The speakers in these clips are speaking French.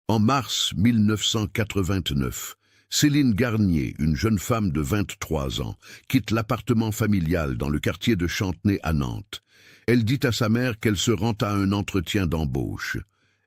En mars 1989, Céline Garnier, une jeune femme de 23 ans, quitte l'appartement familial dans le quartier de Chantenay à Nantes. Elle dit à sa mère qu'elle se rend à un entretien d'embauche.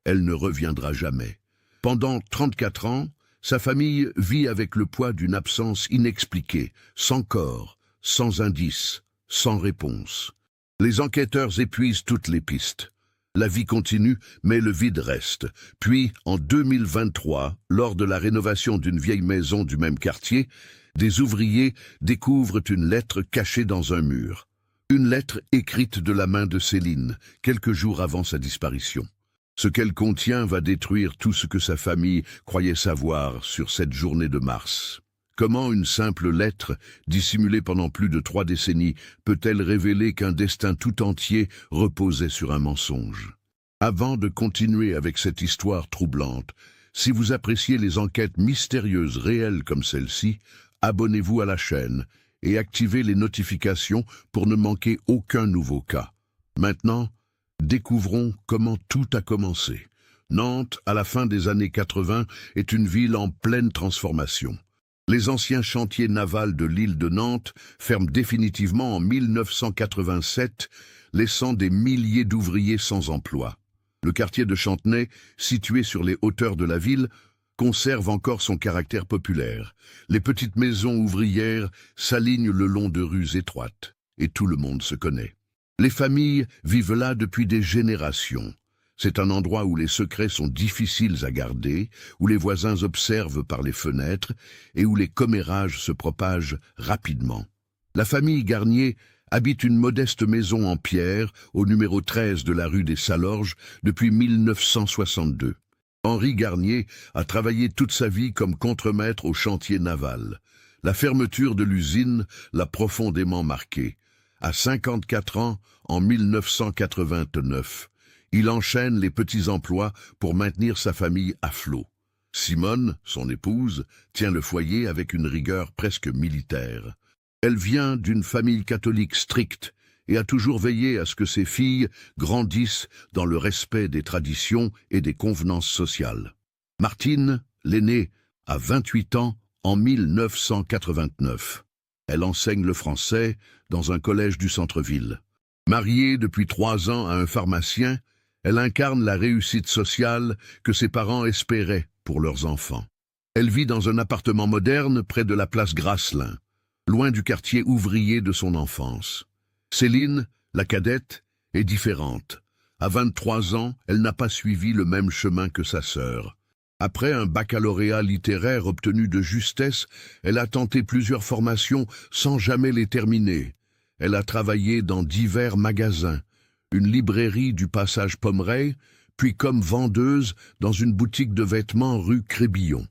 Elle ne reviendra jamais. Pendant 34 ans, sa famille vit avec le poids d'une absence inexpliquée, sans corps, sans indice, sans réponse. Les enquêteurs épuisent toutes les pistes. La vie continue, mais le vide reste. Puis, en 2023, lors de la rénovation d'une vieille maison du même quartier, des ouvriers découvrent une lettre cachée dans un mur. Une lettre écrite de la main de Céline, quelques jours avant sa disparition. Ce qu'elle contient va détruire tout ce que sa famille croyait savoir sur cette journée de mars. Comment une simple lettre, dissimulée pendant plus de 3 décennies, peut-elle révéler qu'un destin tout entier reposait sur un mensonge? Avant de continuer avec cette histoire troublante, si vous appréciez les enquêtes mystérieuses réelles comme celle-ci, abonnez-vous à la chaîne et activez les notifications pour ne manquer aucun nouveau cas. Maintenant, découvrons comment tout a commencé. Nantes, à la fin des années 80, est une ville en pleine transformation. Les anciens chantiers navals de l'île de Nantes ferment définitivement en 1987, laissant des milliers d'ouvriers sans emploi. Le quartier de Chantenay, situé sur les hauteurs de la ville, conserve encore son caractère populaire. Les petites maisons ouvrières s'alignent le long de rues étroites, et tout le monde se connaît. Les familles vivent là depuis des générations. C'est un endroit où les secrets sont difficiles à garder, où les voisins observent par les fenêtres et où les commérages se propagent rapidement. La famille Garnier habite une modeste maison en pierre au numéro 13 de la rue des Salorges depuis 1962. Henri Garnier a travaillé toute sa vie comme contremaître au chantier naval. La fermeture de l'usine l'a profondément marqué. À 54 ans, en 1989, il enchaîne les petits emplois pour maintenir sa famille à flot. Simone, son épouse, tient le foyer avec une rigueur presque militaire. Elle vient d'une famille catholique stricte et a toujours veillé à ce que ses filles grandissent dans le respect des traditions et des convenances sociales. Martine, l'aînée, a 28 ans en 1989. Elle enseigne le français dans un collège du centre-ville. Mariée depuis 3 ans à un pharmacien, elle incarne la réussite sociale que ses parents espéraient pour leurs enfants. Elle vit dans un appartement moderne près de la place Grasselin, loin du quartier ouvrier de son enfance. Céline, la cadette, est différente. À 23 ans, elle n'a pas suivi le même chemin que sa sœur. Après un baccalauréat littéraire obtenu de justesse, elle a tenté plusieurs formations sans jamais les terminer. Elle a travaillé dans divers magasins, une librairie du passage Pommereil, puis comme vendeuse dans une boutique de vêtements rue Crébillon.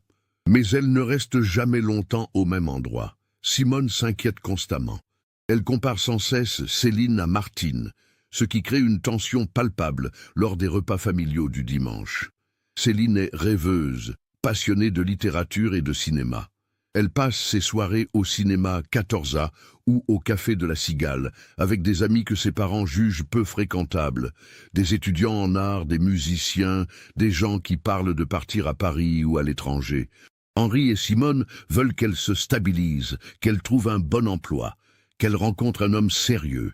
Mais elle ne reste jamais longtemps au même endroit. Simone s'inquiète constamment. Elle compare sans cesse Céline à Martine, ce qui crée une tension palpable lors des repas familiaux du dimanche. Céline est rêveuse, passionnée de littérature et de cinéma. Elle passe ses soirées au cinéma 14A ou au Café de la Cigale, avec des amis que ses parents jugent peu fréquentables, des étudiants en art, des musiciens, des gens qui parlent de partir à Paris ou à l'étranger. Henri et Simone veulent qu'elle se stabilise, qu'elle trouve un bon emploi, qu'elle rencontre un homme sérieux.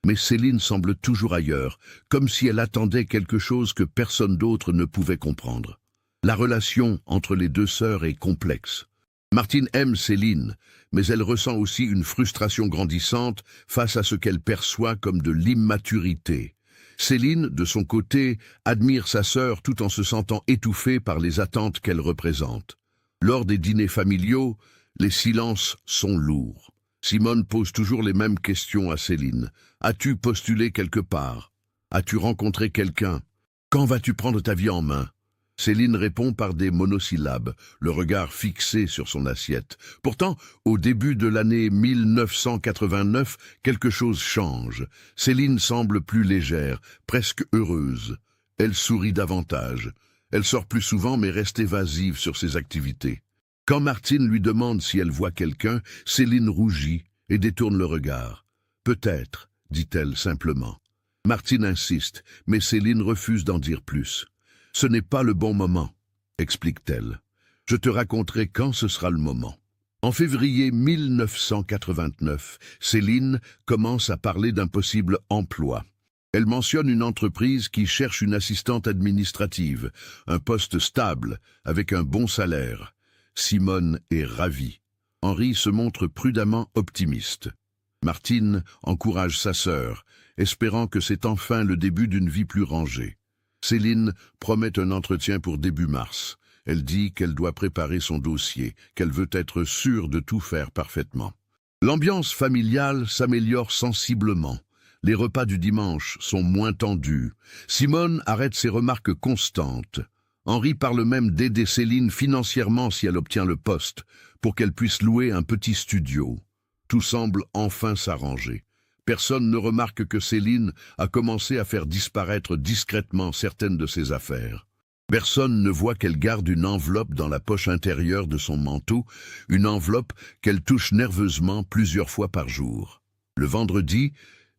Mais Céline semble toujours ailleurs, comme si elle attendait quelque chose que personne d'autre ne pouvait comprendre. La relation entre les deux sœurs est complexe. Martine aime Céline, mais elle ressent aussi une frustration grandissante face à ce qu'elle perçoit comme de l'immaturité. Céline, de son côté, admire sa sœur tout en se sentant étouffée par les attentes qu'elle représente. Lors des dîners familiaux, les silences sont lourds. Simone pose toujours les mêmes questions à Céline. As-tu postulé quelque part? As-tu rencontré quelqu'un? Quand vas-tu prendre ta vie en main? Céline répond par des monosyllabes, le regard fixé sur son assiette. Pourtant, au début de l'année 1989, quelque chose change. Céline semble plus légère, presque heureuse. Elle sourit davantage. Elle sort plus souvent mais reste évasive sur ses activités. Quand Martine lui demande si elle voit quelqu'un, Céline rougit et détourne le regard. « Peut-être », dit-elle simplement. Martine insiste, mais Céline refuse d'en dire plus. Ce n'est pas le bon moment. explique-t-elle. Je te raconterai quand ce sera le moment. En février 1989, Céline commence à parler d'un possible emploi. Elle mentionne une entreprise qui cherche une assistante administrative, un poste stable, avec un bon salaire. Simone est ravie. Henri se montre prudemment optimiste. Martine encourage sa sœur, espérant que c'est enfin le début d'une vie plus rangée. Céline promet un entretien pour début mars. Elle dit qu'elle doit préparer son dossier, qu'elle veut être sûre de tout faire parfaitement. L'ambiance familiale s'améliore sensiblement. Les repas du dimanche sont moins tendus. Simone arrête ses remarques constantes. Henri parle même d'aider Céline financièrement si elle obtient le poste, pour qu'elle puisse louer un petit studio. Tout semble enfin s'arranger. Personne ne remarque que Céline a commencé à faire disparaître discrètement certaines de ses affaires. Personne ne voit qu'elle garde une enveloppe dans la poche intérieure de son manteau, une enveloppe qu'elle touche nerveusement plusieurs fois par jour. Le vendredi,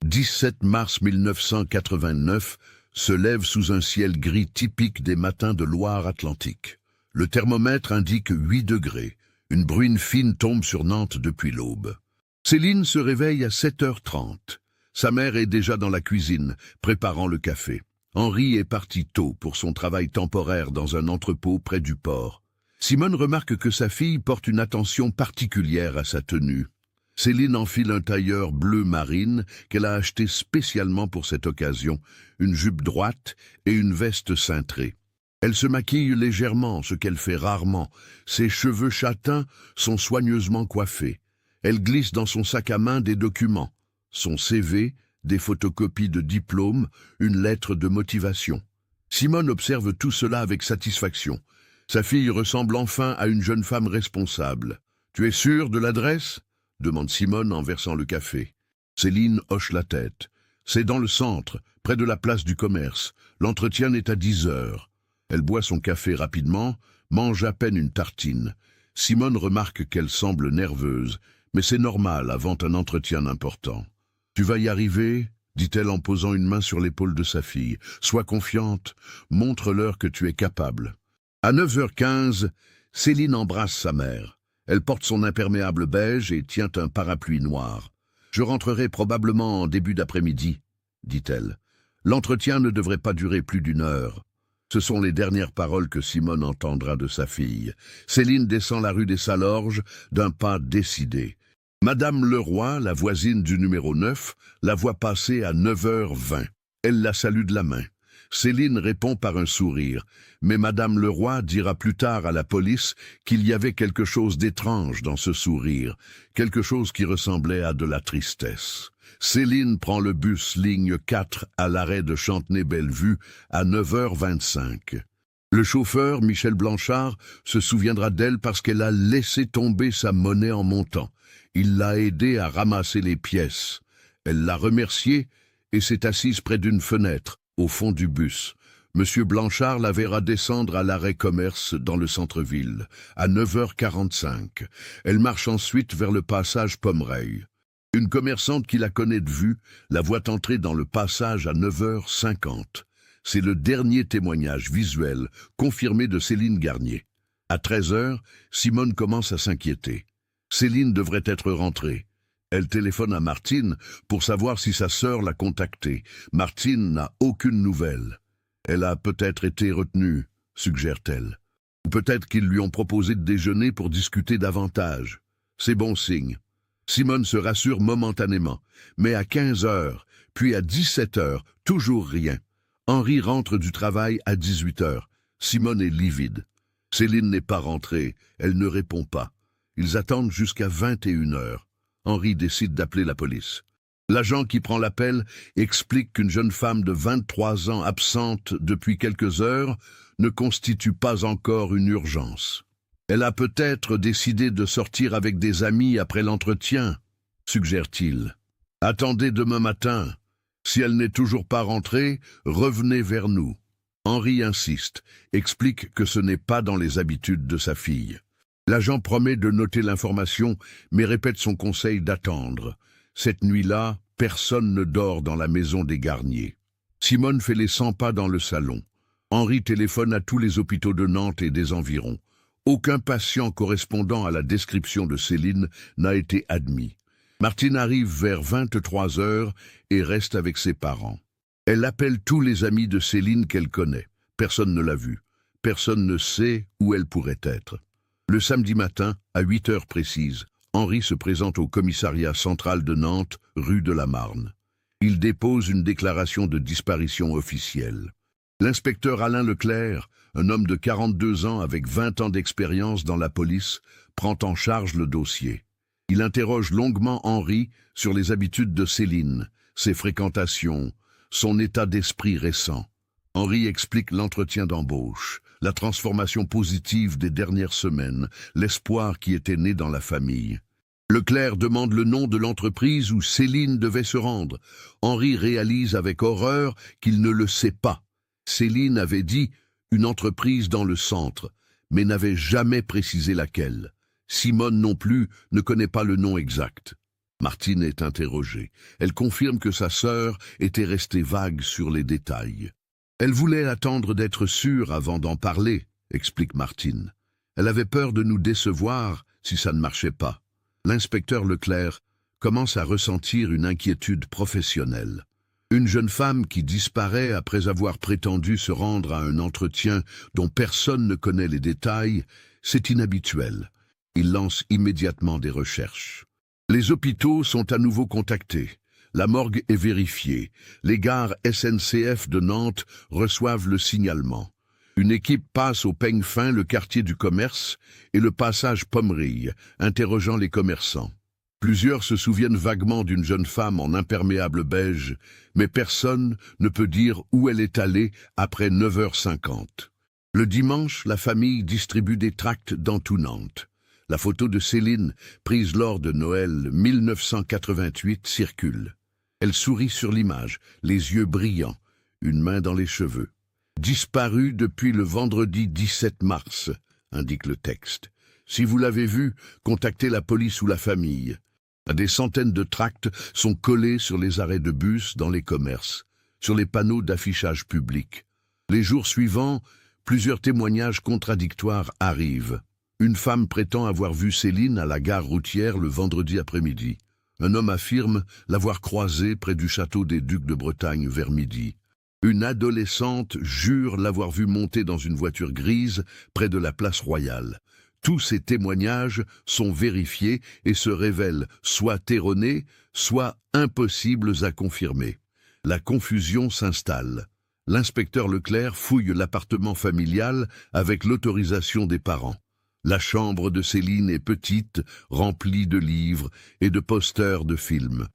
17 mars 1989, se lève sous un ciel gris typique des matins de Loire-Atlantique. Le thermomètre indique 8 degrés. Une bruine fine tombe sur Nantes depuis l'aube. Céline se réveille à 7h30. Sa mère est déjà dans la cuisine, préparant le café. Henri est parti tôt pour son travail temporaire dans un entrepôt près du port. Simone remarque que sa fille porte une attention particulière à sa tenue. Céline enfile un tailleur bleu marine qu'elle a acheté spécialement pour cette occasion, une jupe droite et une veste cintrée. Elle se maquille légèrement, ce qu'elle fait rarement. Ses cheveux châtains sont soigneusement coiffés. Elle glisse dans son sac à main des documents, son CV, des photocopies de diplômes, une lettre de motivation. Simone observe tout cela avec satisfaction. Sa fille ressemble enfin à une jeune femme responsable. « Tu es sûre de l'adresse ?» demande Simone en versant le café. Céline hoche la tête. « C'est dans le centre, près de la place du commerce. L'entretien est à 10h. » Elle boit son café rapidement, mange à peine une tartine. Simone remarque qu'elle semble nerveuse, mais c'est normal avant un entretien important. « Tu vas y arriver ?» dit-elle en posant une main sur l'épaule de sa fille. « Sois confiante, montre-leur que tu es capable. » À 9h15, Céline embrasse sa mère. Elle porte son imperméable beige et tient un parapluie noir. « Je rentrerai probablement en début d'après-midi, » dit-elle. « L'entretien ne devrait pas durer plus d'1 heure. » Ce sont les dernières paroles que Simone entendra de sa fille. Céline descend la rue des Salorges d'un pas décidé. Madame Leroy, la voisine du numéro 9, la voit passer à 9h20. Elle la salue de la main. Céline répond par un sourire, mais Madame Leroy dira plus tard à la police qu'il y avait quelque chose d'étrange dans ce sourire, quelque chose qui ressemblait à de la tristesse. Céline prend le bus ligne 4 à l'arrêt de Chantenay-Bellevue à 9h25. Le chauffeur, Michel Blanchard, se souviendra d'elle parce qu'elle a laissé tomber sa monnaie en montant. Il l'a aidée à ramasser les pièces. Elle l'a remercié et s'est assise près d'une fenêtre, au fond du bus. Monsieur Blanchard la verra descendre à l'arrêt commerce dans le centre-ville, à 9h45. Elle marche ensuite vers le passage Pomereil. Une commerçante qui la connaît de vue la voit entrer dans le passage à 9h50. C'est le dernier témoignage visuel confirmé de Céline Garnier. À 13h, Simone commence à s'inquiéter. Céline devrait être rentrée. Elle téléphone à Martine pour savoir si sa sœur l'a contactée. Martine n'a aucune nouvelle. Elle a peut-être été retenue, suggère-t-elle. Ou peut-être qu'ils lui ont proposé de déjeuner pour discuter davantage. C'est bon signe. Simone se rassure momentanément, mais à 15h, puis à 17h, toujours rien. Henri rentre du travail à 18h. Simone est livide. Céline n'est pas rentrée, elle ne répond pas. Ils attendent jusqu'à 21h. Henri décide d'appeler la police. L'agent qui prend l'appel explique qu'une jeune femme de 23 ans absente depuis quelques heures ne constitue pas encore une urgence. Elle a peut-être décidé de sortir avec des amis après l'entretien, suggère-t-il. Attendez demain matin. Si elle n'est toujours pas rentrée, revenez vers nous. Henri insiste, explique que ce n'est pas dans les habitudes de sa fille. L'agent promet de noter l'information, mais répète son conseil d'attendre. Cette nuit-là, personne ne dort dans la maison des Garnier. Simone fait les 100 pas dans le salon. Henri téléphone à tous les hôpitaux de Nantes et des environs. Aucun patient correspondant à la description de Céline n'a été admis. Martine arrive vers 23 heures et reste avec ses parents. Elle appelle tous les amis de Céline qu'elle connaît. Personne ne l'a vue. Personne ne sait où elle pourrait être. Le samedi matin, à 8 heures précises, Henri se présente au commissariat central de Nantes, rue de la Marne. Il dépose une déclaration de disparition officielle. L'inspecteur Alain Leclerc, un homme de 42 ans avec 20 ans d'expérience dans la police, prend en charge le dossier. Il interroge longuement Henri sur les habitudes de Céline, ses fréquentations, son état d'esprit récent. Henri explique l'entretien d'embauche, la transformation positive des dernières semaines, l'espoir qui était né dans la famille. Leclerc demande le nom de l'entreprise où Céline devait se rendre. Henri réalise avec horreur qu'il ne le sait pas. Céline avait dit une entreprise dans le centre, mais n'avait jamais précisé laquelle. Simone non plus ne connaît pas le nom exact. Martine est interrogée. Elle confirme que sa sœur était restée vague sur les détails. Elle voulait attendre d'être sûre avant d'en parler, explique Martine. Elle avait peur de nous décevoir si ça ne marchait pas. L'inspecteur Leclerc commence à ressentir une inquiétude professionnelle. Une jeune femme qui disparaît après avoir prétendu se rendre à un entretien dont personne ne connaît les détails, c'est inhabituel. Il lance immédiatement des recherches. Les hôpitaux sont à nouveau contactés. La morgue est vérifiée. Les gares SNCF de Nantes reçoivent le signalement. Une équipe passe au peigne fin le quartier du commerce et le passage Pommerille, interrogeant les commerçants. Plusieurs se souviennent vaguement d'une jeune femme en imperméable beige, mais personne ne peut dire où elle est allée après 9h50. Le dimanche, la famille distribue des tracts dans tout Nantes. La photo de Céline, prise lors de Noël 1988, circule. Elle sourit sur l'image, les yeux brillants, une main dans les cheveux. Disparue depuis le vendredi 17 mars, indique le texte. Si vous l'avez vue, contactez la police ou la famille. Des centaines de tracts sont collés sur les arrêts de bus dans les commerces, sur les panneaux d'affichage public. Les jours suivants, plusieurs témoignages contradictoires arrivent. Une femme prétend avoir vu Céline à la gare routière le vendredi après-midi. Un homme affirme l'avoir croisée près du château des Ducs de Bretagne vers midi. Une adolescente jure l'avoir vue monter dans une voiture grise près de la place Royale. Tous ces témoignages sont vérifiés et se révèlent soit erronés, soit impossibles à confirmer. La confusion s'installe. L'inspecteur Leclerc fouille l'appartement familial avec l'autorisation des parents. La chambre de Céline est petite, remplie de livres et de posters de films.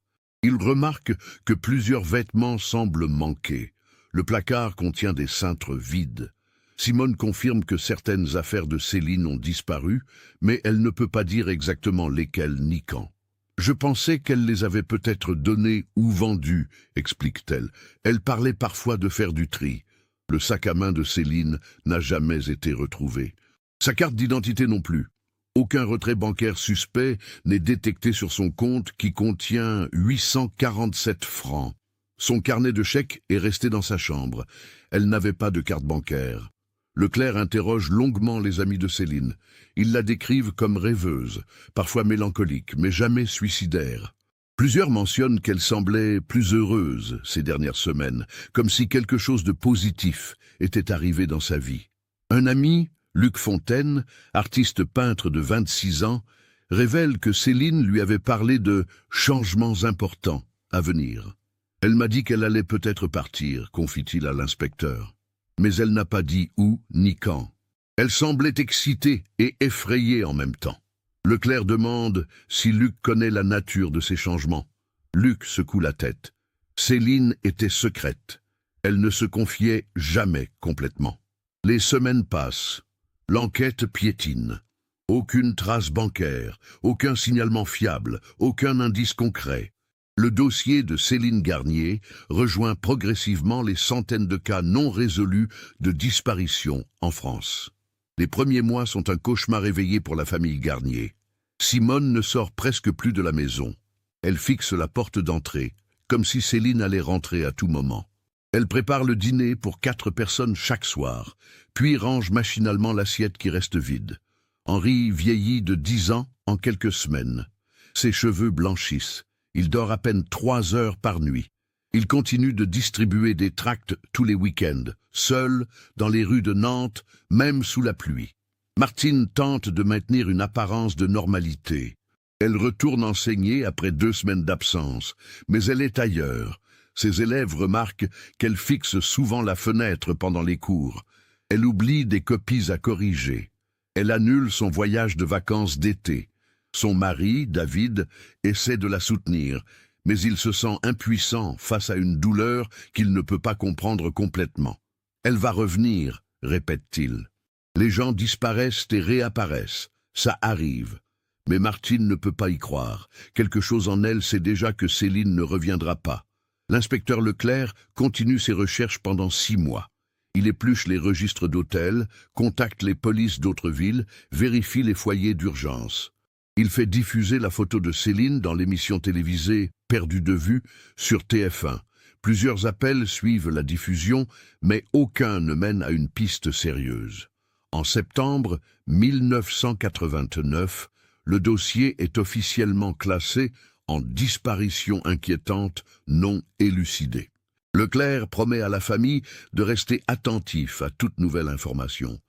Il remarque que plusieurs vêtements semblent manquer. Le placard contient des cintres vides. Simone confirme que certaines affaires de Céline ont disparu, mais elle ne peut pas dire exactement lesquelles ni quand. « Je pensais qu'elle les avait peut-être données ou vendues », explique-t-elle. Elle parlait parfois de faire du tri. Le sac à main de Céline n'a jamais été retrouvé. Sa carte d'identité non plus. Aucun retrait bancaire suspect n'est détecté sur son compte qui contient 847 francs. Son carnet de chèques est resté dans sa chambre. Elle n'avait pas de carte bancaire. Leclerc interroge longuement les amis de Céline. Ils la décrivent comme rêveuse, parfois mélancolique, mais jamais suicidaire. Plusieurs mentionnent qu'elle semblait plus heureuse ces dernières semaines, comme si quelque chose de positif était arrivé dans sa vie. Un ami, Luc Fontaine, artiste peintre de 26 ans, révèle que Céline lui avait parlé de changements importants à venir. « Elle m'a dit qu'elle allait peut-être partir », confie-t-il à l'inspecteur. Mais elle n'a pas dit où ni quand. Elle semblait excitée et effrayée en même temps. Leclerc demande si Luc connaît la nature de ces changements. Luc secoue la tête. Céline était secrète. Elle ne se confiait jamais complètement. Les semaines passent. L'enquête piétine. Aucune trace bancaire, aucun signalement fiable, aucun indice concret. Le dossier de Céline Garnier rejoint progressivement les centaines de cas non résolus de disparition en France. Les premiers mois sont un cauchemar éveillé pour la famille Garnier. Simone ne sort presque plus de la maison. Elle fixe la porte d'entrée, comme si Céline allait rentrer à tout moment. Elle prépare le dîner pour 4 personnes chaque soir, puis range machinalement l'assiette qui reste vide. Henri vieillit de 10 ans en quelques semaines. Ses cheveux blanchissent. Il dort à peine 3 heures par nuit. Il continue de distribuer des tracts tous les week-ends, seul, dans les rues de Nantes, même sous la pluie. Martine tente de maintenir une apparence de normalité. Elle retourne enseigner après 2 semaines d'absence, mais elle est ailleurs. Ses élèves remarquent qu'elle fixe souvent la fenêtre pendant les cours. Elle oublie des copies à corriger. Elle annule son voyage de vacances d'été. Son mari, David, essaie de la soutenir, mais il se sent impuissant face à une douleur qu'il ne peut pas comprendre complètement. « Elle va revenir », répète-t-il. Les gens disparaissent et réapparaissent. Ça arrive. Mais Martine ne peut pas y croire. Quelque chose en elle sait déjà que Céline ne reviendra pas. L'inspecteur Leclerc continue ses recherches pendant 6 mois. Il épluche les registres d'hôtels, contacte les polices d'autres villes, vérifie les foyers d'urgence. Il fait diffuser la photo de Céline dans l'émission télévisée « Perdue de vue » sur TF1. Plusieurs appels suivent la diffusion, mais aucun ne mène à une piste sérieuse. En septembre 1989, le dossier est officiellement classé en disparition inquiétante non élucidée. Leclerc promet à la famille de rester attentif à toute nouvelle information,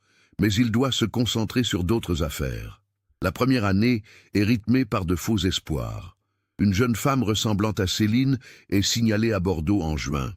mais il doit se concentrer sur d'autres affaires. La première année est rythmée par de faux espoirs. Une jeune femme ressemblant à Céline est signalée à Bordeaux en juin.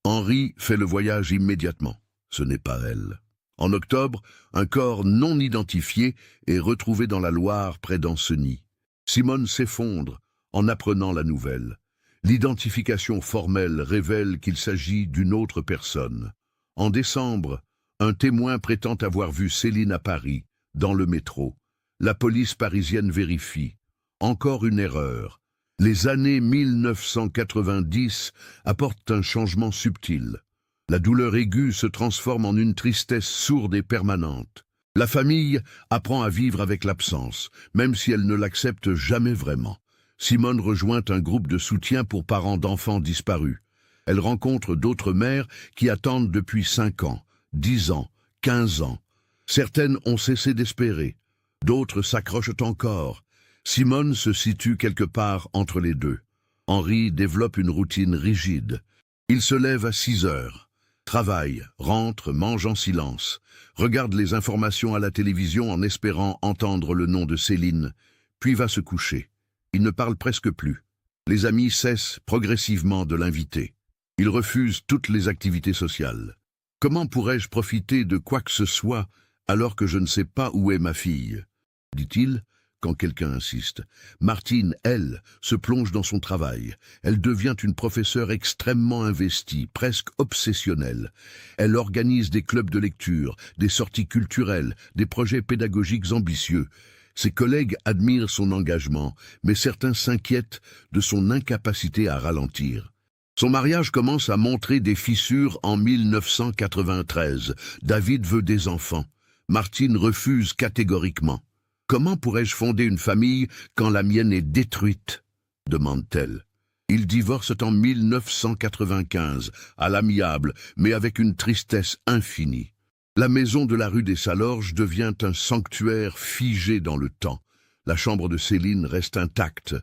Henri fait le voyage immédiatement. Ce n'est pas elle. En octobre, un corps non identifié est retrouvé dans la Loire près d'Ancenis. Simone s'effondre en apprenant la nouvelle. L'identification formelle révèle qu'il s'agit d'une autre personne. En décembre, un témoin prétend avoir vu Céline à Paris, dans le métro. La police parisienne vérifie. Encore une erreur. Les années 1990 apportent un changement subtil. La douleur aiguë se transforme en une tristesse sourde et permanente. La famille apprend à vivre avec l'absence, même si elle ne l'accepte jamais vraiment. Simone rejoint un groupe de soutien pour parents d'enfants disparus. Elle rencontre d'autres mères qui attendent depuis 5 ans, 10 ans, 15 ans. Certaines ont cessé d'espérer, d'autres s'accrochent encore. Simone se situe quelque part entre les deux. Henri développe une routine rigide. Il se lève à 6 heures, travaille, rentre, mange en silence, regarde les informations à la télévision en espérant entendre le nom de Céline, puis va se coucher. Il ne parle presque plus. Les amis cessent progressivement de l'inviter. Il refuse toutes les activités sociales. « Comment pourrais-je profiter de quoi que ce soit alors que je ne sais pas où est ma fille ?» dit-il quand quelqu'un insiste. Martine, elle, se plonge dans son travail. Elle devient une professeure extrêmement investie, presque obsessionnelle. Elle organise des clubs de lecture, des sorties culturelles, des projets pédagogiques ambitieux. Ses collègues admirent son engagement, mais certains s'inquiètent de son incapacité à ralentir. Son mariage commence à montrer des fissures en 1993. David veut des enfants. Martine refuse catégoriquement. « Comment pourrais-je fonder une famille quand la mienne est détruite ?» demande-t-elle. Ils divorcent en 1995, à l'amiable, mais avec une tristesse infinie. La maison de la rue des Salorges devient un sanctuaire figé dans le temps. La chambre de Céline reste intacte.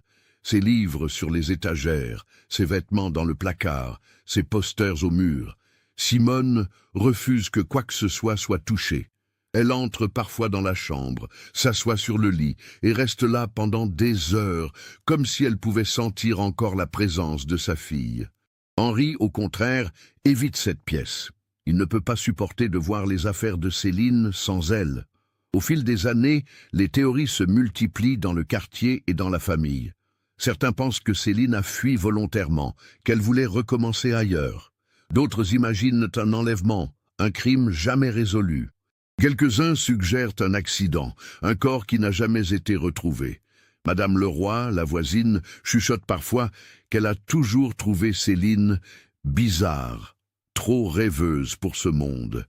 Ses livres sur les étagères, ses vêtements dans le placard, ses posters au mur. Simone refuse que quoi que ce soit touché. Elle entre parfois dans la chambre, s'assoit sur le lit et reste là pendant des heures, comme si elle pouvait sentir encore la présence de sa fille. Henri, au contraire, évite cette pièce. Il ne peut pas supporter de voir les affaires de Céline sans elle. Au fil des années, les théories se multiplient dans le quartier et dans la famille. Certains pensent que Céline a fui volontairement, qu'elle voulait recommencer ailleurs. D'autres imaginent un enlèvement, un crime jamais résolu. Quelques-uns suggèrent un accident, un corps qui n'a jamais été retrouvé. Madame Leroy, la voisine, chuchote parfois qu'elle a toujours trouvé Céline bizarre, trop rêveuse pour ce monde.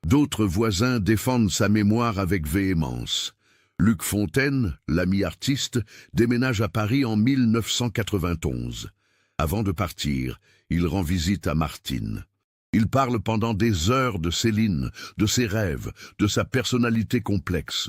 D'autres voisins défendent sa mémoire avec véhémence. Luc Fontaine, l'ami artiste, déménage à Paris en 1991. Avant de partir, il rend visite à Martine. Il parle pendant des heures de Céline, de ses rêves, de sa personnalité complexe.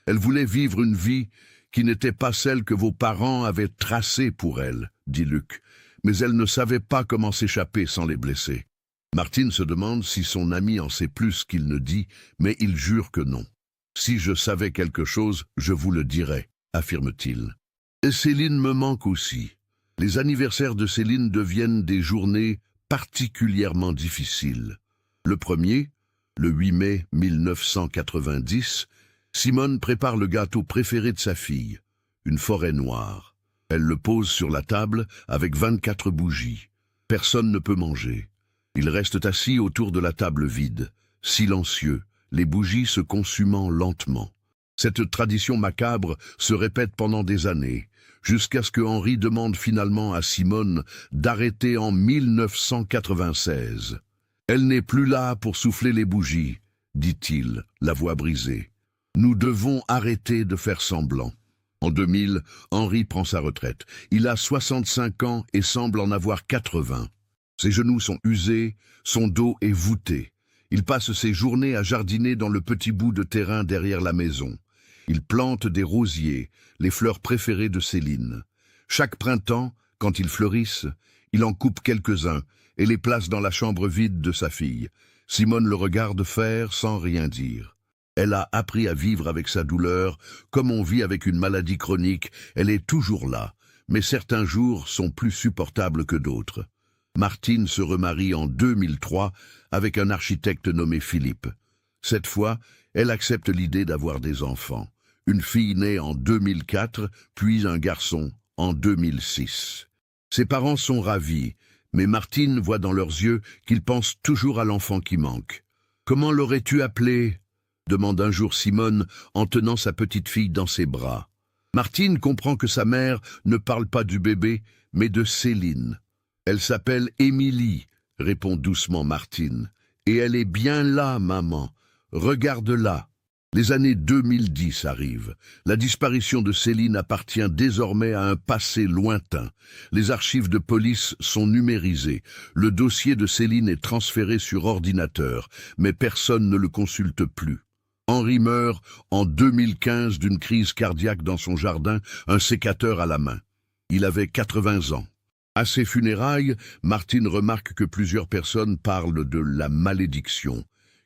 Elle voulait vivre une vie qui n'était pas celle que vos parents avaient tracée pour elle, dit Luc, mais elle ne savait pas comment s'échapper sans les blesser. Martine se demande si son ami en sait plus qu'il ne dit, mais il jure que non. « Si je savais quelque chose, je vous le dirais », affirme-t-il. Et Céline me manque aussi. Les anniversaires de Céline deviennent des journées particulièrement difficiles. Le premier, le 8 mai 1990, Simone prépare le gâteau préféré de sa fille, une forêt noire. Elle le pose sur la table avec 24 bougies. Personne ne peut manger. Ils restent assis autour de la table vide, silencieux, les bougies se consumant lentement. Cette tradition macabre se répète pendant des années, jusqu'à ce que Henri demande finalement à Simone d'arrêter en 1996. « Elle n'est plus là pour souffler les bougies, » dit-il, la voix brisée. « Nous devons arrêter de faire semblant. » En 2000, Henri prend sa retraite. Il a 65 ans et semble en avoir 80. Ses genoux sont usés, son dos est voûté. Il passe ses journées à jardiner dans le petit bout de terrain derrière la maison. Il plante des rosiers, les fleurs préférées de Céline. Chaque printemps, quand ils fleurissent, il en coupe quelques-uns et les place dans la chambre vide de sa fille. Simone le regarde faire sans rien dire. Elle a appris à vivre avec sa douleur, comme on vit avec une maladie chronique. Elle est toujours là, mais certains jours sont plus supportables que d'autres. Martine se remarie en 2003 avec un architecte nommé Philippe. Cette fois, elle accepte l'idée d'avoir des enfants. Une fille née en 2004, puis un garçon en 2006. Ses parents sont ravis, mais Martine voit dans leurs yeux qu'ils pensent toujours à l'enfant qui manque. « Comment l'aurais-tu appelé ?» demande un jour Simone en tenant sa petite fille dans ses bras. Martine comprend que sa mère ne parle pas du bébé, mais de Céline. « Elle s'appelle Émilie », répond doucement Martine. « Et elle est bien là, maman. Regarde-la. » Les années 2010 arrivent. La disparition de Céline appartient désormais à un passé lointain. Les archives de police sont numérisées. Le dossier de Céline est transféré sur ordinateur, mais personne ne le consulte plus. Henri meurt en 2015 d'une crise cardiaque dans son jardin, un sécateur à la main. Il avait 80 ans. À ses funérailles, Martine remarque que plusieurs personnes parlent de la malédiction,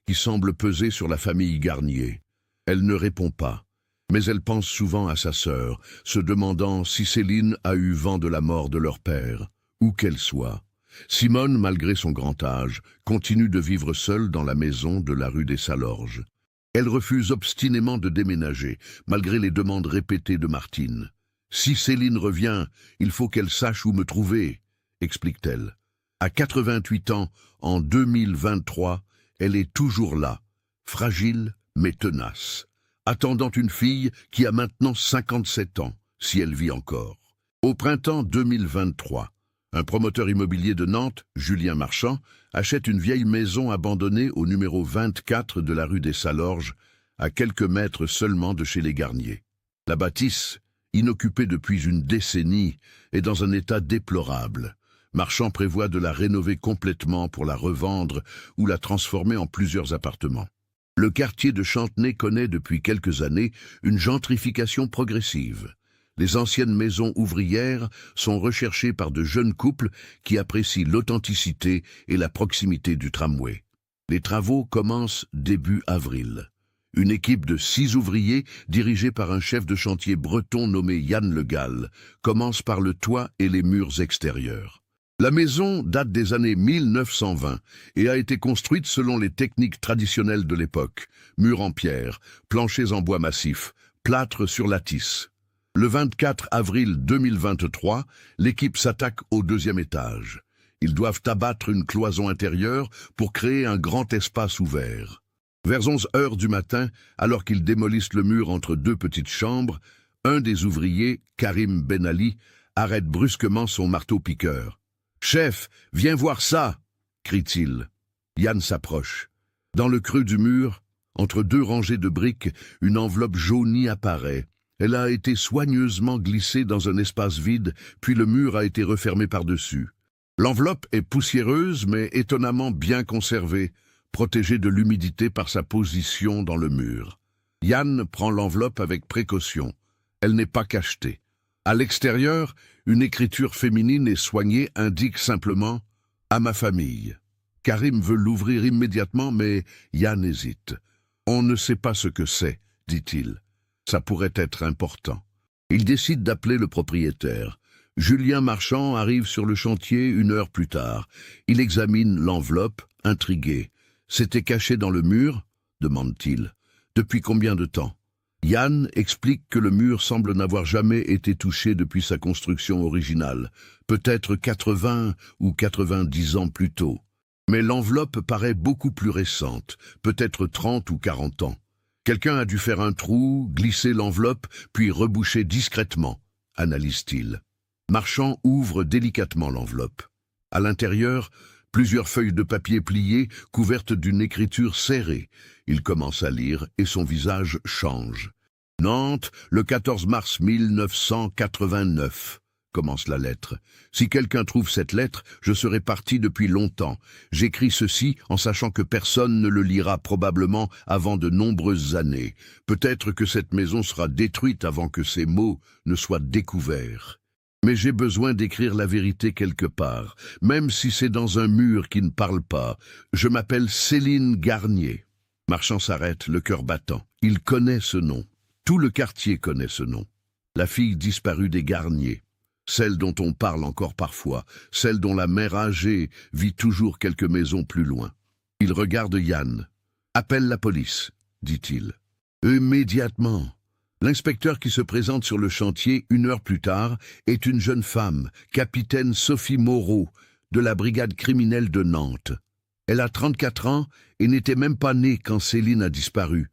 qui semble peser sur la famille Garnier. Elle ne répond pas, mais elle pense souvent à sa sœur, se demandant si Céline a eu vent de la mort de leur père, où qu'elle soit. Simone, malgré son grand âge, continue de vivre seule dans la maison de la rue des Salorges. Elle refuse obstinément de déménager, malgré les demandes répétées de Martine. « Si Céline revient, il faut qu'elle sache où me trouver », explique-t-elle. À 88 ans, en 2023, elle est toujours là, fragile mais tenace, attendant une fille qui a maintenant 57 ans, si elle vit encore. Au printemps 2023, un promoteur immobilier de Nantes, Julien Marchand, achète une vieille maison abandonnée au numéro 24 de la rue des Salorges, à quelques mètres seulement de chez les Garnier. La bâtisse, inoccupée depuis une décennie, est dans un état déplorable. Marchand prévoit de la rénover complètement pour la revendre ou la transformer en plusieurs appartements. Le quartier de Chantenay connaît depuis quelques années une gentrification progressive. Les anciennes maisons ouvrières sont recherchées par de jeunes couples qui apprécient l'authenticité et la proximité du tramway. Les travaux commencent début avril. Une équipe de 6 ouvriers, dirigée par un chef de chantier breton nommé Yann Le Gall, commence par le toit et les murs extérieurs. La maison date des années 1920 et a été construite selon les techniques traditionnelles de l'époque. Murs en pierre, planchers en bois massif, plâtre sur lattice. Le 24 avril 2023, l'équipe s'attaque au 2e étage. Ils doivent abattre une cloison intérieure pour créer un grand espace ouvert. Vers 11 heures du matin, alors qu'ils démolissent le mur entre 2 petites chambres, un des ouvriers, Karim Ben Ali, arrête brusquement son marteau-piqueur. « Chef, viens voir ça !» crie-t-il. Yann s'approche. Dans le creux du mur, entre 2 rangées de briques, une enveloppe jaunie apparaît. Elle a été soigneusement glissée dans un espace vide, puis le mur a été refermé par-dessus. L'enveloppe est poussiéreuse mais étonnamment bien conservée, protégée de l'humidité par sa position dans le mur. Yann prend l'enveloppe avec précaution. Elle n'est pas cachetée. À l'extérieur, une écriture féminine et soignée indique simplement « À ma famille ». Karim veut l'ouvrir immédiatement, mais Yann hésite. « On ne sait pas ce que c'est », dit-il. « Ça pourrait être important. » Il décide d'appeler le propriétaire. Julien Marchand arrive sur le chantier 1 heure plus tard. Il examine l'enveloppe, intrigué. « C'était caché dans le mur ?» demande-t-il. « Depuis combien de temps ?» Yann explique que le mur semble n'avoir jamais été touché depuis sa construction originale, peut-être 80 ou 90 ans plus tôt. Mais l'enveloppe paraît beaucoup plus récente, peut-être 30 ou 40 ans. Quelqu'un a dû faire un trou, glisser l'enveloppe, puis reboucher discrètement, analyse-t-il. Marchand ouvre délicatement l'enveloppe. À l'intérieur, plusieurs feuilles de papier pliées, couvertes d'une écriture serrée. Il commence à lire et son visage change. « Nantes, le 14 mars 1989 », commence la lettre. « Si quelqu'un trouve cette lettre, je serai parti depuis longtemps. J'écris ceci en sachant que personne ne le lira probablement avant de nombreuses années. Peut-être que cette maison sera détruite avant que ces mots ne soient découverts. Mais j'ai besoin d'écrire la vérité quelque part, même si c'est dans un mur qui ne parle pas. Je m'appelle Céline Garnier. » Marchand s'arrête, le cœur battant. Il connaît ce nom. Tout le quartier connaît ce nom. La fille disparue des Garnier. Celle dont on parle encore parfois. Celle dont la mère âgée vit toujours quelques maisons plus loin. Il regarde Yann. « Appelle la police », dit-il. « Immédiatement ». L'inspecteur qui se présente sur le chantier 1 heure plus tard est une jeune femme, capitaine Sophie Moreau, de la brigade criminelle de Nantes. Elle a 34 ans et n'était même pas née quand Céline a disparu.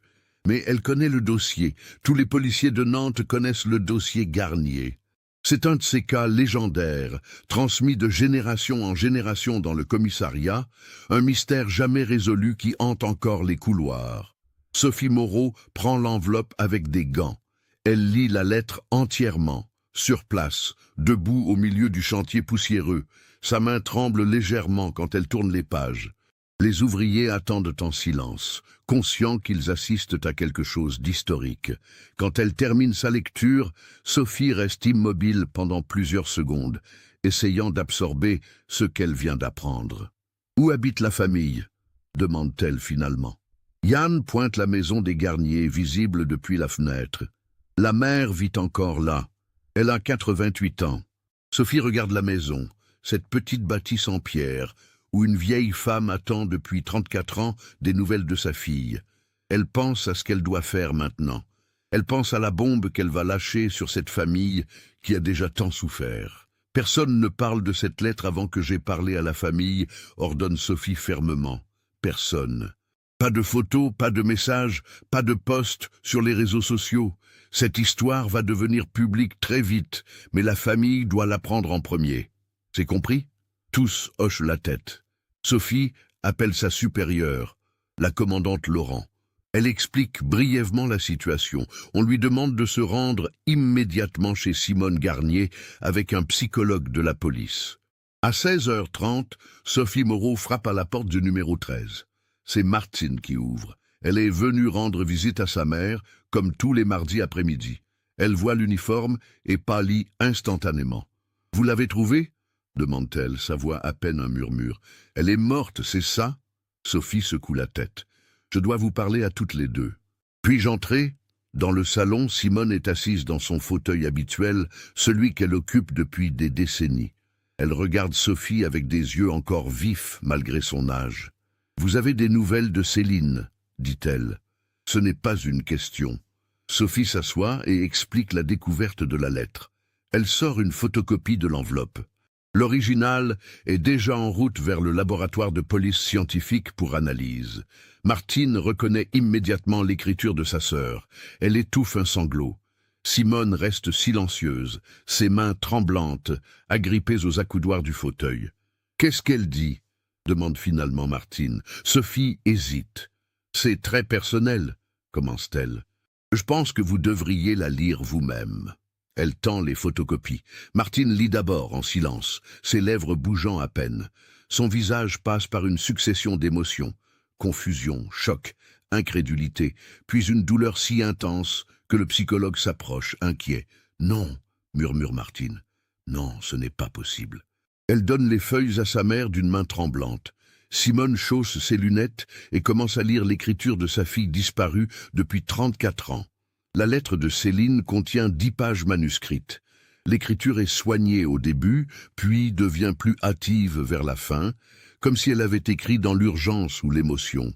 Mais elle connaît le dossier. Tous les policiers de Nantes connaissent le dossier Garnier. C'est un de ces cas légendaires, transmis de génération en génération dans le commissariat, un mystère jamais résolu qui hante encore les couloirs. Sophie Moreau prend l'enveloppe avec des gants. Elle lit la lettre entièrement, sur place, debout au milieu du chantier poussiéreux. Sa main tremble légèrement quand elle tourne les pages. Les ouvriers attendent en silence, conscients qu'ils assistent à quelque chose d'historique. Quand elle termine sa lecture, Sophie reste immobile pendant plusieurs secondes, essayant d'absorber ce qu'elle vient d'apprendre. « Où habite la famille ?» demande-t-elle finalement. Yann pointe la maison des Garnier, visible depuis la fenêtre. La mère vit encore là. Elle a 88 ans. Sophie regarde la maison, cette petite bâtisse en pierre, où une vieille femme attend depuis 34 ans des nouvelles de sa fille. Elle pense à ce qu'elle doit faire maintenant. Elle pense à la bombe qu'elle va lâcher sur cette famille qui a déjà tant souffert. « Personne ne parle de cette lettre avant que j'aie parlé à la famille », ordonne Sophie fermement. Personne. Pas de photos, pas de messages, pas de posts sur les réseaux sociaux. Cette histoire va devenir publique très vite, mais la famille doit l'apprendre en premier. C'est compris ? Tous hochent la tête. Sophie appelle sa supérieure, la commandante Laurent. Elle explique brièvement la situation. On lui demande de se rendre immédiatement chez Simone Garnier avec un psychologue de la police. À 16h30, Sophie Moreau frappe à la porte du numéro 13. C'est Martine qui ouvre. Elle est venue rendre visite à sa mère, comme tous les mardis après-midi. Elle voit l'uniforme et pâlit instantanément. « Vous l'avez trouvée ?» demande-t-elle, sa voix à peine un murmure. « Elle est morte, c'est ça ?» Sophie secoue la tête. « Je dois vous parler à toutes les deux. » Puis-je entrer ? Dans le salon, Simone est assise dans son fauteuil habituel, celui qu'elle occupe depuis des décennies. Elle regarde Sophie avec des yeux encore vifs malgré son âge. « Vous avez des nouvelles de Céline ?» dit-elle. Ce n'est pas une question. Sophie s'assoit et explique la découverte de la lettre. Elle sort une photocopie de l'enveloppe. L'original est déjà en route vers le laboratoire de police scientifique pour analyse. Martine reconnaît immédiatement l'écriture de sa sœur. Elle étouffe un sanglot. Simone reste silencieuse, ses mains tremblantes, agrippées aux accoudoirs du fauteuil. « Qu'est-ce qu'elle dit ?» demande finalement Martine. Sophie hésite. « C'est très personnel, commence-t-elle. Je pense que vous devriez la lire vous-même. » Elle tend les photocopies. Martine lit d'abord en silence, ses lèvres bougeant à peine. Son visage passe par une succession d'émotions. Confusion, choc, incrédulité, puis une douleur si intense que le psychologue s'approche, inquiet. « Non !» murmure Martine. « Non, ce n'est pas possible. » Elle donne les feuilles à sa mère d'une main tremblante. Simone chausse ses lunettes et commence à lire l'écriture de sa fille disparue depuis 34 ans. La lettre de Céline contient 10 pages manuscrites. L'écriture est soignée au début, puis devient plus hâtive vers la fin, comme si elle avait écrit dans l'urgence ou l'émotion.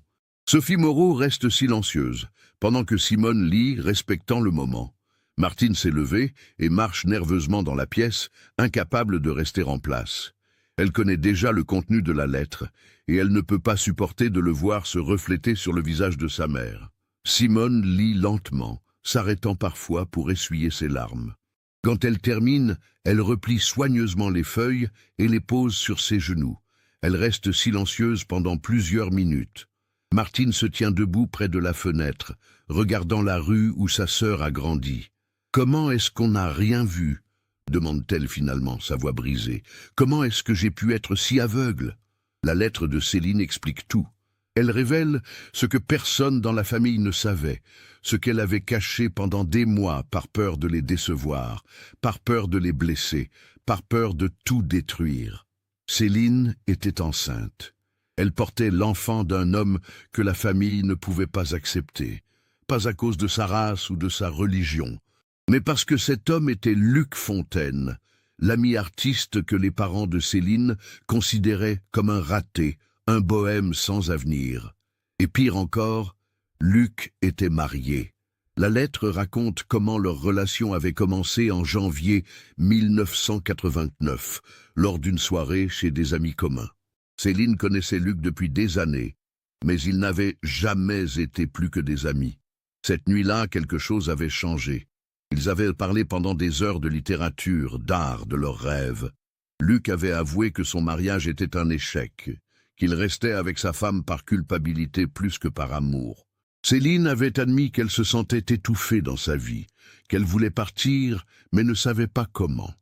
Sophie Moreau reste silencieuse, pendant que Simone lit, respectant le moment. Martine s'est levée et marche nerveusement dans la pièce, incapable de rester en place. Elle connaît déjà le contenu de la lettre, et elle ne peut pas supporter de le voir se refléter sur le visage de sa mère. Simone lit lentement, s'arrêtant parfois pour essuyer ses larmes. Quand elle termine, elle replie soigneusement les feuilles et les pose sur ses genoux. Elle reste silencieuse pendant plusieurs minutes. Martine se tient debout près de la fenêtre, regardant la rue où sa sœur a grandi. « Comment est-ce qu'on n'a rien vu ?» demande-t-elle finalement, sa voix brisée. « Comment est-ce que j'ai pu être si aveugle ?» La lettre de Céline explique tout. Elle révèle ce que personne dans la famille ne savait, ce qu'elle avait caché pendant des mois par peur de les décevoir, par peur de les blesser, par peur de tout détruire. Céline était enceinte. Elle portait l'enfant d'un homme que la famille ne pouvait pas accepter, pas à cause de sa race ou de sa religion, mais parce que cet homme était Luc Fontaine, l'ami artiste que les parents de Céline considéraient comme un raté, un bohème sans avenir. Et pire encore, Luc était marié. La lettre raconte comment leur relation avait commencé en janvier 1989, lors d'une soirée chez des amis communs. Céline connaissait Luc depuis des années, mais ils n'avaient jamais été plus que des amis. Cette nuit-là, quelque chose avait changé. Ils avaient parlé pendant des heures de littérature, d'art, de leurs rêves. Luc avait avoué que son mariage était un échec, qu'il restait avec sa femme par culpabilité plus que par amour. Céline avait admis qu'elle se sentait étouffée dans sa vie, qu'elle voulait partir, mais ne savait pas comment.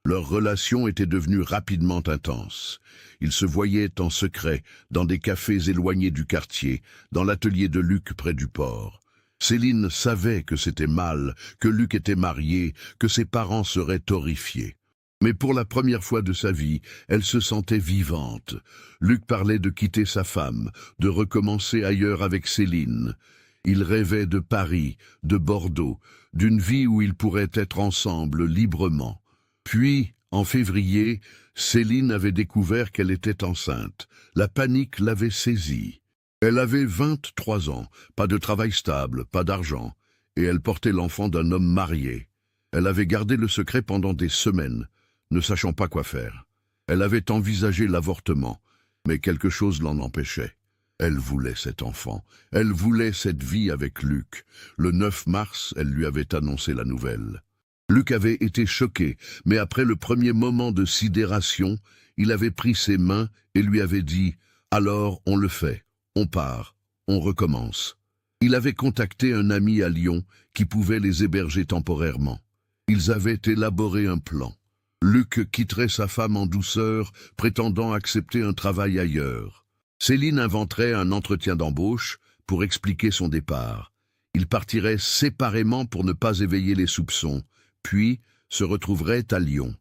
Leur relation était devenue rapidement intense. Ils se voyaient en secret, dans des cafés éloignés du quartier, dans l'atelier de Luc près du port. Céline savait que c'était mal, que Luc était marié, que ses parents seraient horrifiés. Mais pour la première fois de sa vie, elle se sentait vivante. Luc parlait de quitter sa femme, de recommencer ailleurs avec Céline. Il rêvait de Paris, de Bordeaux, d'une vie où ils pourraient être ensemble librement. Puis, en février, Céline avait découvert qu'elle était enceinte. La panique l'avait saisie. Elle avait 23 ans, pas de travail stable, pas d'argent, et elle portait l'enfant d'un homme marié. Elle avait gardé le secret pendant des semaines, ne sachant pas quoi faire. Elle avait envisagé l'avortement, mais quelque chose l'en empêchait. Elle voulait cet enfant, elle voulait cette vie avec Luc. Le 9 mars, elle lui avait annoncé la nouvelle. Luc avait été choqué, mais après le premier moment de sidération, il avait pris ses mains et lui avait dit « Alors on le fait. On part, on recommence. » Il avait contacté un ami à Lyon qui pouvait les héberger temporairement. Ils avaient élaboré un plan. Luc quitterait sa femme en douceur, prétendant accepter un travail ailleurs. Céline inventerait un entretien d'embauche pour expliquer son départ. Ils partiraient séparément pour ne pas éveiller les soupçons, puis se retrouveraient à Lyon.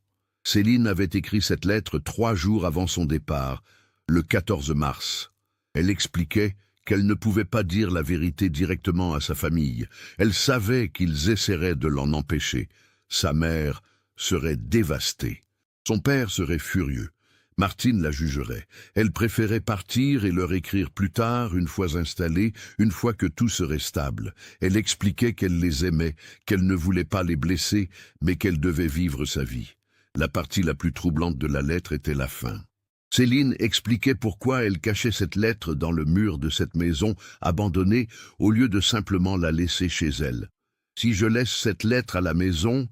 Céline avait écrit cette lettre 3 jours avant son départ, le 14 mars. Elle expliquait qu'elle ne pouvait pas dire la vérité directement à sa famille. Elle savait qu'ils essaieraient de l'en empêcher. Sa mère serait dévastée. Son père serait furieux. Martine la jugerait. Elle préférait partir et leur écrire plus tard, une fois installée, une fois que tout serait stable. Elle expliquait qu'elle les aimait, qu'elle ne voulait pas les blesser, mais qu'elle devait vivre sa vie. La partie la plus troublante de la lettre était la fin. Céline expliquait pourquoi elle cachait cette lettre dans le mur de cette maison abandonnée au lieu de simplement la laisser chez elle. « Si je laisse cette lettre à la maison,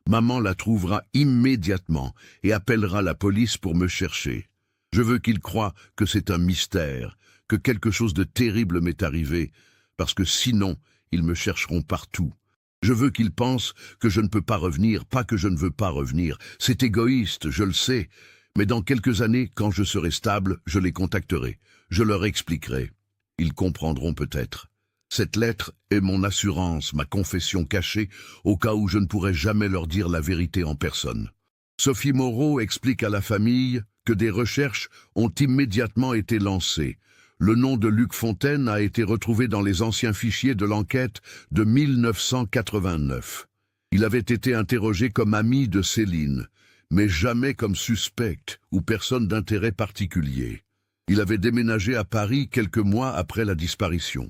maman la trouvera immédiatement et appellera la police pour me chercher. Je veux qu'ils croient que c'est un mystère, que quelque chose de terrible m'est arrivé, parce que sinon, ils me chercheront partout. Je veux qu'il pense que je ne peux pas revenir, pas que je ne veux pas revenir. C'est égoïste, je le sais. Mais dans quelques années, quand je serai stable, je les contacterai. Je leur expliquerai. Ils comprendront peut-être. Cette lettre est mon assurance, ma confession cachée, au cas où je ne pourrais jamais leur dire la vérité en personne. Sophie Moreau explique à la famille que des recherches ont immédiatement été lancées. Le nom de Luc Fontaine a été retrouvé dans les anciens fichiers de l'enquête de 1989. Il avait été interrogé comme ami de Céline, mais jamais comme suspect ou personne d'intérêt particulier. Il avait déménagé à Paris quelques mois après la disparition.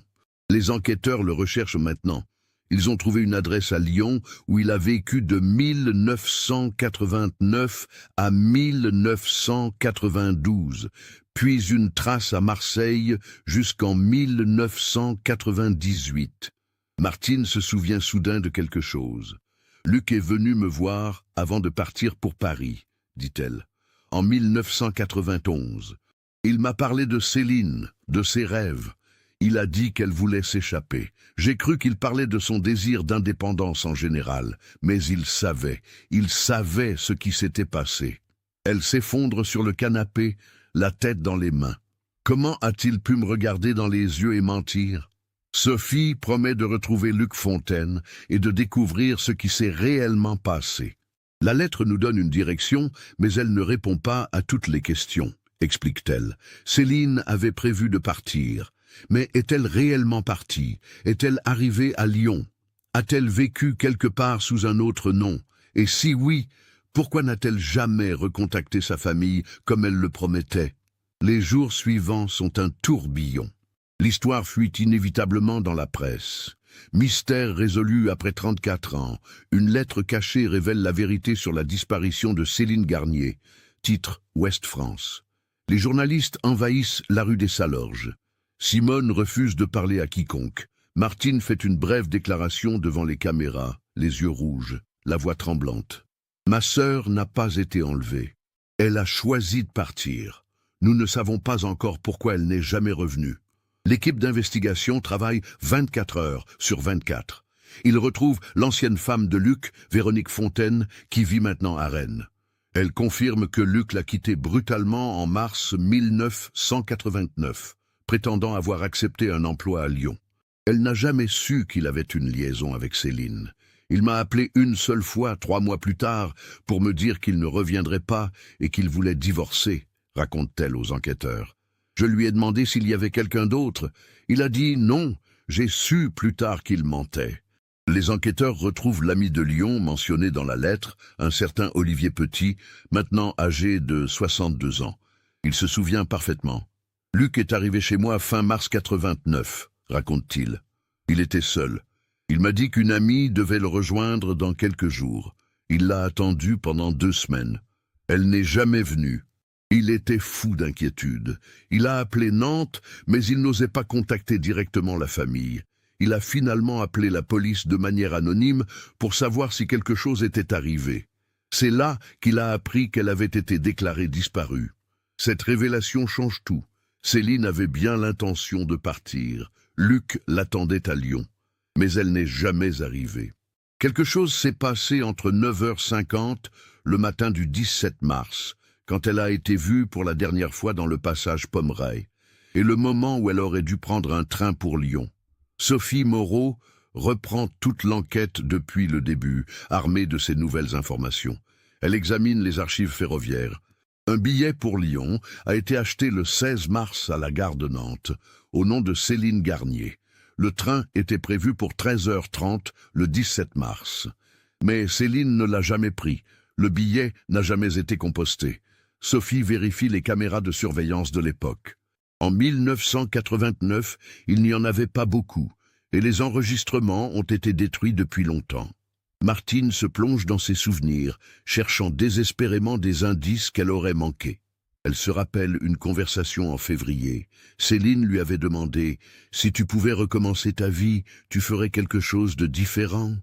Les enquêteurs le recherchent maintenant. Ils ont trouvé une adresse à Lyon où il a vécu de 1989 à 1992, puis une trace à Marseille jusqu'en 1998. Martine se souvient soudain de quelque chose. Luc est venu me voir avant de partir pour Paris, dit-elle, en 1991. Il m'a parlé de Céline, de ses rêves. Il a dit qu'elle voulait s'échapper. J'ai cru qu'il parlait de son désir d'indépendance en général, mais il savait ce qui s'était passé. Elle s'effondre sur le canapé, la tête dans les mains. Comment a-t-il pu me regarder dans les yeux et mentir? Sophie promet de retrouver Luc Fontaine et de découvrir ce qui s'est réellement passé. La lettre nous donne une direction, mais elle ne répond pas à toutes les questions, explique-t-elle. Céline avait prévu de partir. Mais est-elle réellement partie? Est-elle arrivée à Lyon? A-t-elle vécu quelque part sous un autre nom? Et si oui, pourquoi n'a-t-elle jamais recontacté sa famille comme elle le promettait? Les jours suivants sont un tourbillon. L'histoire fuit inévitablement dans la presse. Mystère résolu après 34 ans. Une lettre cachée révèle la vérité sur la disparition de Céline Garnier. Titre Ouest France. Les journalistes envahissent la rue des Salorges. Simone refuse de parler à quiconque. Martine fait une brève déclaration devant les caméras, les yeux rouges, la voix tremblante. Ma sœur n'a pas été enlevée. Elle a choisi de partir. Nous ne savons pas encore pourquoi elle n'est jamais revenue. L'équipe d'investigation travaille 24 heures sur 24. Ils retrouvent l'ancienne femme de Luc, Véronique Fontaine, qui vit maintenant à Rennes. Elle confirme que Luc l'a quittée brutalement en mars 1989. Prétendant avoir accepté un emploi à Lyon. Elle n'a jamais su qu'il avait une liaison avec Céline. Il m'a appelé une seule fois, 3 mois plus tard, pour me dire qu'il ne reviendrait pas et qu'il voulait divorcer, raconte-t-elle aux enquêteurs. Je lui ai demandé s'il y avait quelqu'un d'autre. Il a dit non, j'ai su plus tard qu'il mentait. Les enquêteurs retrouvent l'ami de Lyon mentionné dans la lettre, un certain Olivier Petit, maintenant âgé de 62 ans. Il se souvient parfaitement. Luc est arrivé chez moi fin mars 89, raconte-t-il. Il était seul. Il m'a dit qu'une amie devait le rejoindre dans quelques jours. Il l'a attendue pendant 2 semaines. Elle n'est jamais venue. Il était fou d'inquiétude. Il a appelé Nantes, mais il n'osait pas contacter directement la famille. Il a finalement appelé la police de manière anonyme pour savoir si quelque chose était arrivé. C'est là qu'il a appris qu'elle avait été déclarée disparue. Cette révélation change tout. Céline avait bien l'intention de partir. Luc l'attendait à Lyon. Mais elle n'est jamais arrivée. Quelque chose s'est passé entre 9h50 le matin du 17 mars, quand elle a été vue pour la dernière fois dans le passage Pommeraye, et le moment où elle aurait dû prendre un train pour Lyon. Sophie Moreau reprend toute l'enquête depuis le début, armée de ces nouvelles informations. Elle examine les archives ferroviaires. Un billet pour Lyon a été acheté le 16 mars à la gare de Nantes, au nom de Céline Garnier. Le train était prévu pour 13h30 le 17 mars. Mais Céline ne l'a jamais pris. Le billet n'a jamais été composté. Sophie vérifie les caméras de surveillance de l'époque. En 1989, il n'y en avait pas beaucoup, et les enregistrements ont été détruits depuis longtemps. Martine se plonge dans ses souvenirs, cherchant désespérément des indices qu'elle aurait manqués. Elle se rappelle une conversation en février. Céline lui avait demandé « Si tu pouvais recommencer ta vie, tu ferais quelque chose de différent ?»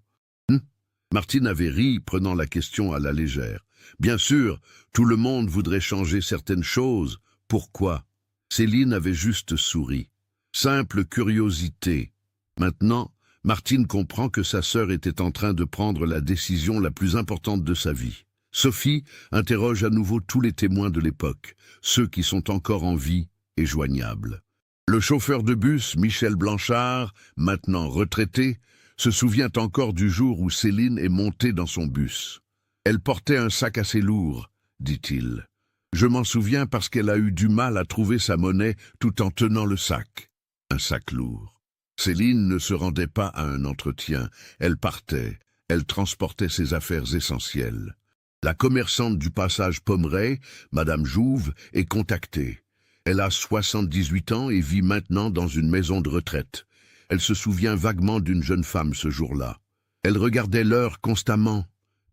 Martine avait ri, prenant la question à la légère. Bien sûr, tout le monde voudrait changer certaines choses. Pourquoi? Céline avait juste souri. Simple curiosité. Maintenant, Martine comprend que sa sœur était en train de prendre la décision la plus importante de sa vie. Sophie interroge à nouveau tous les témoins de l'époque, ceux qui sont encore en vie et joignables. Le chauffeur de bus, Michel Blanchard, maintenant retraité, se souvient encore du jour où Céline est montée dans son bus. « Elle portait un sac assez lourd, dit-il. Je m'en souviens parce qu'elle a eu du mal à trouver sa monnaie tout en tenant le sac. Un sac lourd. Céline ne se rendait pas à un entretien, elle partait, elle transportait ses affaires essentielles. La commerçante du passage Pommeraye, Madame Jouve, est contactée. Elle a 78 ans et vit maintenant dans une maison de retraite. Elle se souvient vaguement d'une jeune femme ce jour-là. Elle regardait l'heure constamment,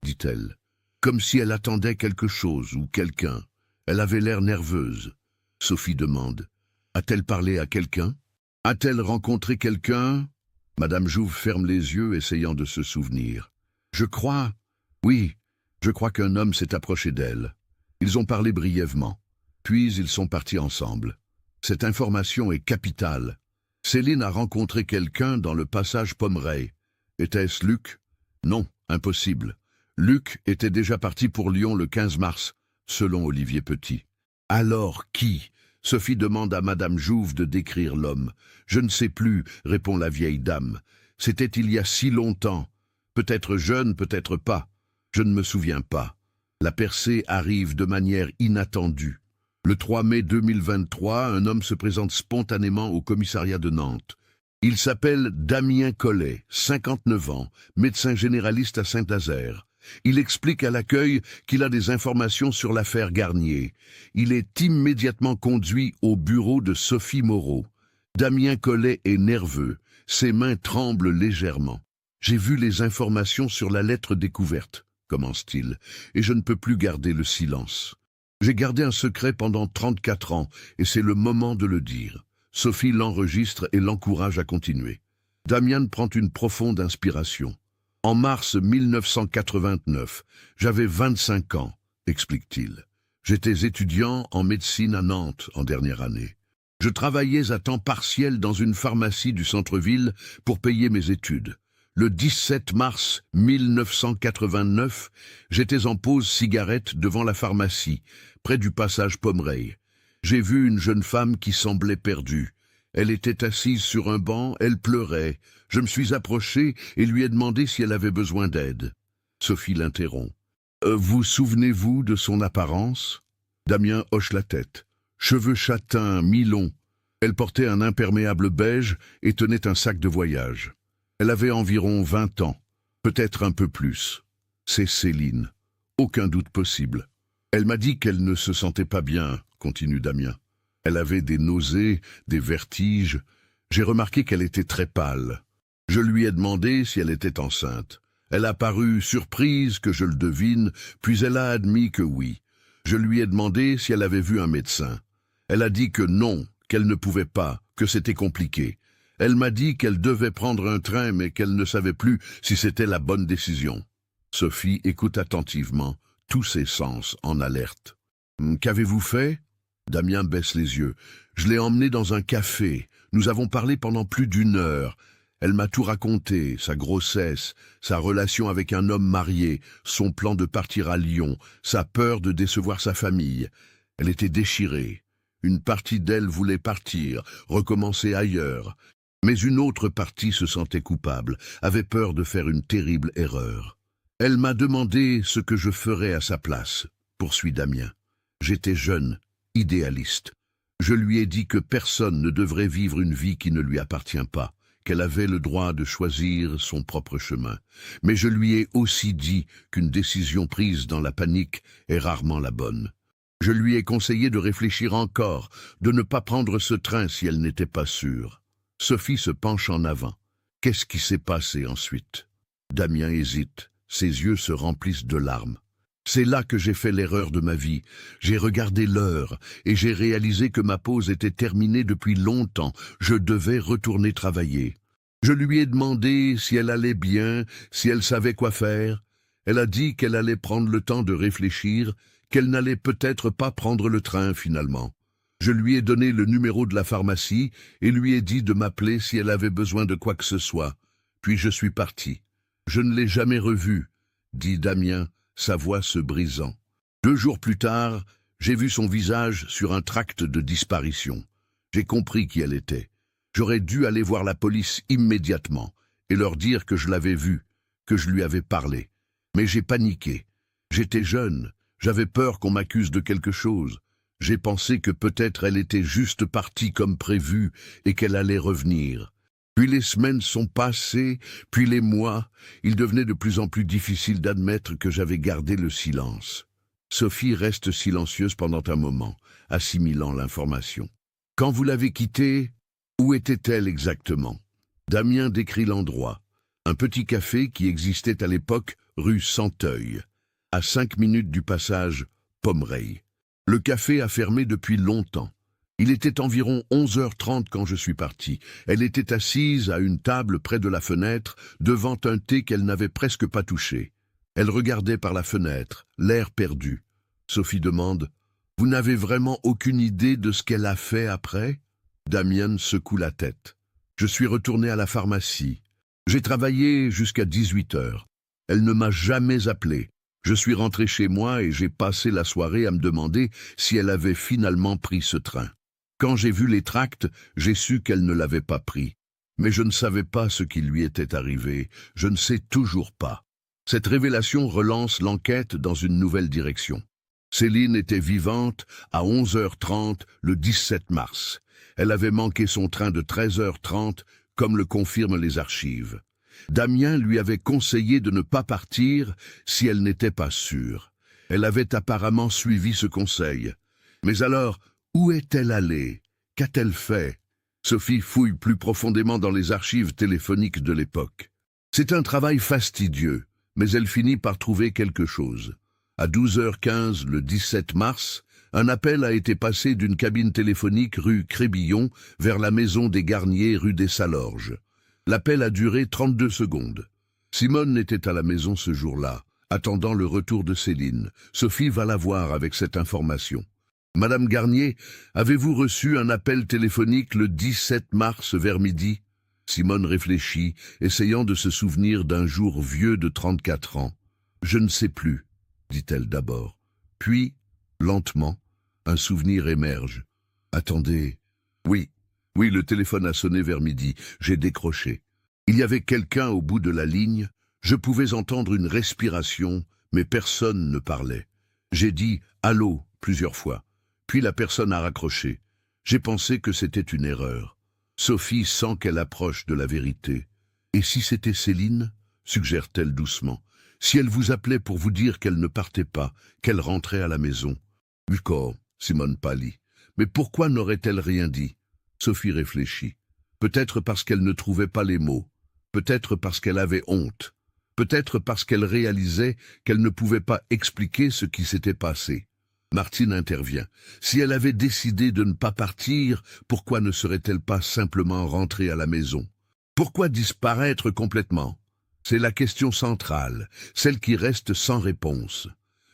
dit-elle, comme si elle attendait quelque chose ou quelqu'un. Elle avait l'air nerveuse. Sophie demande, a-t-elle parlé à quelqu'un? A-t-elle rencontré quelqu'un? Madame Jouve ferme les yeux, essayant de se souvenir. Oui, je crois qu'un homme s'est approché d'elle. Ils ont parlé brièvement. Puis ils sont partis ensemble. Cette information est capitale. Céline a rencontré quelqu'un dans le passage Pommeraye. Était-ce Luc? Non, impossible. Luc était déjà parti pour Lyon le 15 mars, selon Olivier Petit. Alors qui? Sophie demande à Madame Jouve de décrire l'homme. Je ne sais plus, répond la vieille dame. C'était il y a si longtemps. Peut-être jeune, peut-être pas. Je ne me souviens pas. La percée arrive de manière inattendue. Le 3 mai 2023, un homme se présente spontanément au commissariat de Nantes. Il s'appelle Damien Collet, 59 ans, médecin généraliste à Saint-Nazaire. Il explique à l'accueil qu'il a des informations sur l'affaire Garnier. Il est immédiatement conduit au bureau de Sophie Moreau. Damien Collet est nerveux, ses mains tremblent légèrement. « J'ai vu les informations sur la lettre découverte », commence-t-il, « et je ne peux plus garder le silence. J'ai gardé un secret pendant 34 ans, et c'est le moment de le dire. » Sophie l'enregistre et l'encourage à continuer. Damien prend une profonde inspiration. « En mars 1989, j'avais 25 ans, explique-t-il. J'étais étudiant en médecine à Nantes en dernière année. Je travaillais à temps partiel dans une pharmacie du centre-ville pour payer mes études. Le 17 mars 1989, j'étais en pause cigarette devant la pharmacie, près du passage Pommeraye. J'ai vu une jeune femme qui semblait perdue. Elle était assise sur un banc, elle pleurait. Je me suis approché et lui ai demandé si elle avait besoin d'aide. Sophie l'interrompt. Vous souvenez-vous de son apparence? Damien hoche la tête. Cheveux châtains, mi-longs. Elle portait un imperméable beige et tenait un sac de voyage. Elle avait environ 20 ans, peut-être un peu plus. C'est Céline. Aucun doute possible. Elle m'a dit qu'elle ne se sentait pas bien, continue Damien. Elle avait des nausées, des vertiges. J'ai remarqué qu'elle était très pâle. Je lui ai demandé si elle était enceinte. Elle a paru surprise que je le devine, puis elle a admis que oui. Je lui ai demandé si elle avait vu un médecin. Elle a dit que non, qu'elle ne pouvait pas, que c'était compliqué. Elle m'a dit qu'elle devait prendre un train, mais qu'elle ne savait plus si c'était la bonne décision. Sophie écoute attentivement, tous ses sens en alerte. « Qu'avez-vous fait ?» Damien baisse les yeux. « Je l'ai emmenée dans un café. Nous avons parlé pendant plus d'1 heure. Elle m'a tout raconté, sa grossesse, sa relation avec un homme marié, son plan de partir à Lyon, sa peur de décevoir sa famille. Elle était déchirée. Une partie d'elle voulait partir, recommencer ailleurs. Mais une autre partie se sentait coupable, avait peur de faire une terrible erreur. Elle m'a demandé ce que je ferais à sa place, poursuit Damien. J'étais jeune, idéaliste. Je lui ai dit que personne ne devrait vivre une vie qui ne lui appartient pas, qu'elle avait le droit de choisir son propre chemin. Mais je lui ai aussi dit qu'une décision prise dans la panique est rarement la bonne. Je lui ai conseillé de réfléchir encore, de ne pas prendre ce train si elle n'était pas sûre. Sophie se penche en avant. Qu'est-ce qui s'est passé ensuite? Damien hésite. Ses yeux se remplissent de larmes. C'est là que j'ai fait l'erreur de ma vie. J'ai regardé l'heure et j'ai réalisé que ma pause était terminée depuis longtemps. Je devais retourner travailler. Je lui ai demandé si elle allait bien, si elle savait quoi faire. Elle a dit qu'elle allait prendre le temps de réfléchir, qu'elle n'allait peut-être pas prendre le train finalement. Je lui ai donné le numéro de la pharmacie et lui ai dit de m'appeler si elle avait besoin de quoi que ce soit. Puis je suis parti. Je ne l'ai jamais revue, dit Damien, sa voix se brisant. 2 jours plus tard, j'ai vu son visage sur un tract de disparition. J'ai compris qui elle était. J'aurais dû aller voir la police immédiatement et leur dire que je l'avais vue, que je lui avais parlé. Mais j'ai paniqué. J'étais jeune, j'avais peur qu'on m'accuse de quelque chose. J'ai pensé que peut-être elle était juste partie comme prévu et qu'elle allait revenir. Puis les semaines sont passées, puis les mois. Il devenait de plus en plus difficile d'admettre que j'avais gardé le silence. Sophie reste silencieuse pendant un moment, assimilant l'information. Quand vous l'avez quittée, où était-elle exactement? Damien décrit l'endroit. Un petit café qui existait à l'époque rue Santeuil, à 5 minutes du passage Pomereil. Le café a fermé depuis longtemps. Il était environ 11h30 quand je suis parti. Elle était assise à une table près de la fenêtre, devant un thé qu'elle n'avait presque pas touché. Elle regardait par la fenêtre, l'air perdu. Sophie demande « Vous n'avez vraiment aucune idée de ce qu'elle a fait après ?» Damien secoue la tête. « Je suis retourné à la pharmacie. J'ai travaillé jusqu'à 18h. Elle ne m'a jamais appelé. Je suis rentré chez moi et j'ai passé la soirée à me demander si elle avait finalement pris ce train. Quand j'ai vu les tracts, j'ai su qu'elle ne l'avait pas pris. Mais je ne savais pas ce qui lui était arrivé. Je ne sais toujours pas. » Cette révélation relance l'enquête dans une nouvelle direction. Céline était vivante à 11h30 le 17 mars. Elle avait manqué son train de 13h30, comme le confirment les archives. Damien lui avait conseillé de ne pas partir si elle n'était pas sûre. Elle avait apparemment suivi ce conseil. Mais alors, où est-elle allée? Qu'a-t-elle fait? Sophie fouille plus profondément dans les archives téléphoniques de l'époque. C'est un travail fastidieux, mais elle finit par trouver quelque chose. À 12h15 le 17 mars, un appel a été passé d'une cabine téléphonique rue Crébillon vers la maison des Garniers rue des Salorges. L'appel a duré 32 secondes. Simone était à la maison ce jour-là, attendant le retour de Céline. Sophie va la voir avec cette information. « Madame Garnier, avez-vous reçu un appel téléphonique le 17 mars vers midi ?» Simone réfléchit, essayant de se souvenir d'un jour vieux de 34 ans. « Je ne sais plus, » dit-elle d'abord. Puis, lentement, un souvenir émerge. « Attendez. Oui, le téléphone a sonné vers midi. J'ai décroché. Il y avait quelqu'un au bout de la ligne. Je pouvais entendre une respiration, mais personne ne parlait. J'ai dit « Allô » plusieurs fois. Puis la personne a raccroché. J'ai pensé que c'était une erreur. Sophie sent qu'elle approche de la vérité. « Et si c'était Céline ?» suggère-t-elle doucement. « Si elle vous appelait pour vous dire qu'elle ne partait pas, qu'elle rentrait à la maison. » « D'accord, » Simone pâlit. « Mais pourquoi n'aurait-elle rien dit ?» Sophie réfléchit. Peut-être parce qu'elle ne trouvait pas les mots. Peut-être parce qu'elle avait honte. Peut-être parce qu'elle réalisait qu'elle ne pouvait pas expliquer ce qui s'était passé. Martine intervient. Si elle avait décidé de ne pas partir, pourquoi ne serait-elle pas simplement rentrée à la maison? Pourquoi disparaître complètement? C'est la question centrale, celle qui reste sans réponse.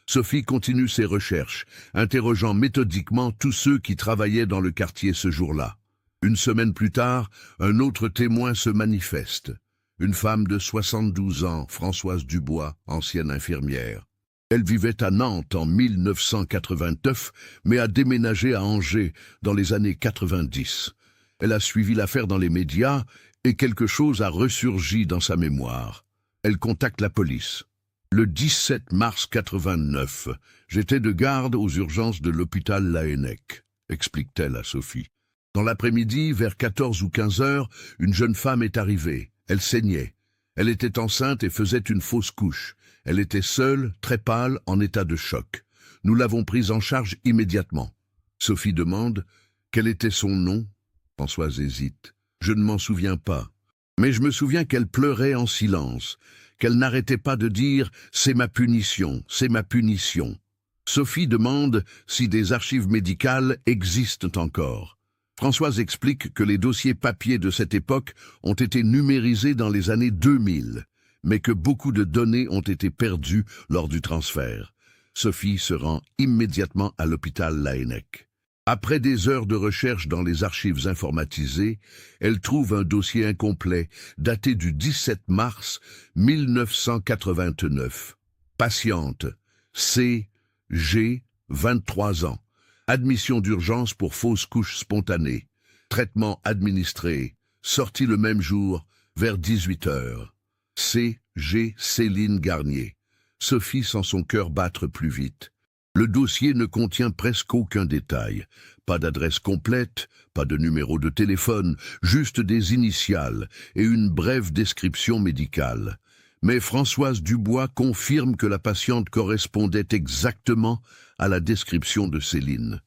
Sophie continue ses recherches, interrogeant méthodiquement tous ceux qui travaillaient dans le quartier ce jour-là. Une semaine plus tard, un autre témoin se manifeste. Une femme de 72 ans, Françoise Dubois, ancienne infirmière. Elle vivait à Nantes en 1989, mais a déménagé à Angers dans les années 90. Elle a suivi l'affaire dans les médias et quelque chose a ressurgi dans sa mémoire. Elle contacte la police. Le 17 mars 89, j'étais de garde aux urgences de l'hôpital Laennec, explique-t-elle à Sophie. Dans l'après-midi, vers 14 ou 15 heures, une jeune femme est arrivée. Elle saignait. Elle était enceinte et faisait une fausse couche. Elle était seule, très pâle, en état de choc. Nous l'avons prise en charge immédiatement. Sophie demande « Quel était son nom ?» Françoise hésite. « Je ne m'en souviens pas. Mais je me souviens qu'elle pleurait en silence, qu'elle n'arrêtait pas de dire « C'est ma punition, c'est ma punition ». Sophie demande si des archives médicales existent encore. Françoise explique que les dossiers papier de cette époque ont été numérisés dans les années 2000, mais que beaucoup de données ont été perdues lors du transfert. Sophie se rend immédiatement à l'hôpital Laennec. Après des heures de recherche dans les archives informatisées, elle trouve un dossier incomplet, daté du 17 mars 1989. Patiente, C. G. 23 ans. Admission d'urgence pour fausse couche spontanée. Traitement administré. Sortie le même jour, vers 18 heures. C. G. Céline Garnier. Sophie sent son cœur battre plus vite. Le dossier ne contient presque aucun détail. Pas d'adresse complète, pas de numéro de téléphone, juste des initiales et une brève description médicale. Mais Françoise Dubois confirme que la patiente correspondait exactement à la description de Céline.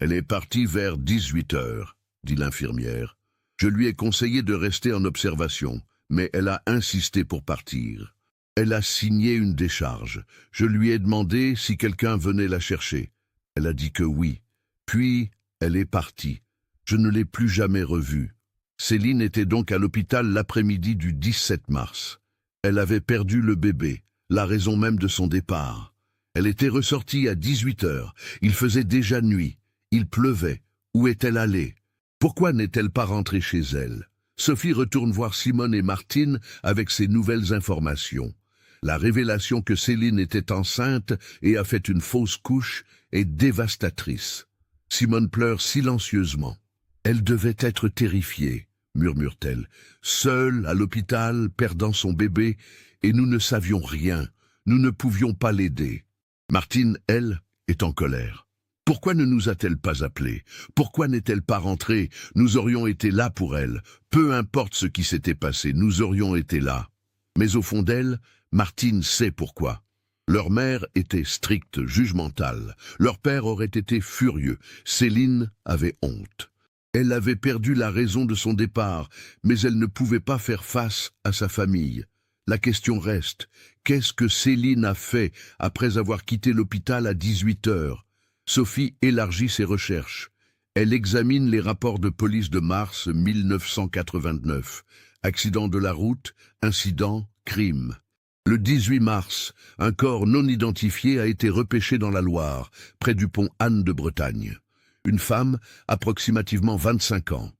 Elle est partie vers 18 heures, dit l'infirmière. Je lui ai conseillé de rester en observation, mais elle a insisté pour partir. Elle a signé une décharge. Je lui ai demandé si quelqu'un venait la chercher. Elle a dit que oui. Puis, elle est partie. Je ne l'ai plus jamais revue. Céline était donc à l'hôpital l'après-midi du 17 mars. Elle avait perdu le bébé, la raison même de son départ. Elle était ressortie à 18 heures. Il faisait déjà nuit. Il pleuvait. Où est-elle allée? Pourquoi n'est-elle pas rentrée chez elle? Sophie retourne voir Simone et Martine avec ces nouvelles informations. La révélation que Céline était enceinte et a fait une fausse couche est dévastatrice. Simone pleure silencieusement. Elle devait être terrifiée, murmure-t-elle, seule à l'hôpital, perdant son bébé, et nous ne savions rien, nous ne pouvions pas l'aider. Martine, elle, est en colère. Pourquoi ne nous a-t-elle pas appelés? Pourquoi n'est-elle pas rentrée? Nous aurions été là pour elle. Peu importe ce qui s'était passé, nous aurions été là. Mais au fond d'elle, Martine sait pourquoi. Leur mère était stricte, jugementale. Leur père aurait été furieux. Céline avait honte. Elle avait perdu la raison de son départ, mais elle ne pouvait pas faire face à sa famille. La question reste, qu'est-ce que Céline a fait après avoir quitté l'hôpital à 18 heures? Sophie élargit ses recherches. Elle examine les rapports de police de mars 1989. Accident de la route, incident, crime. Le 18 mars, un corps non identifié a été repêché dans la Loire, près du pont Anne de Bretagne. Une femme, approximativement 25 ans.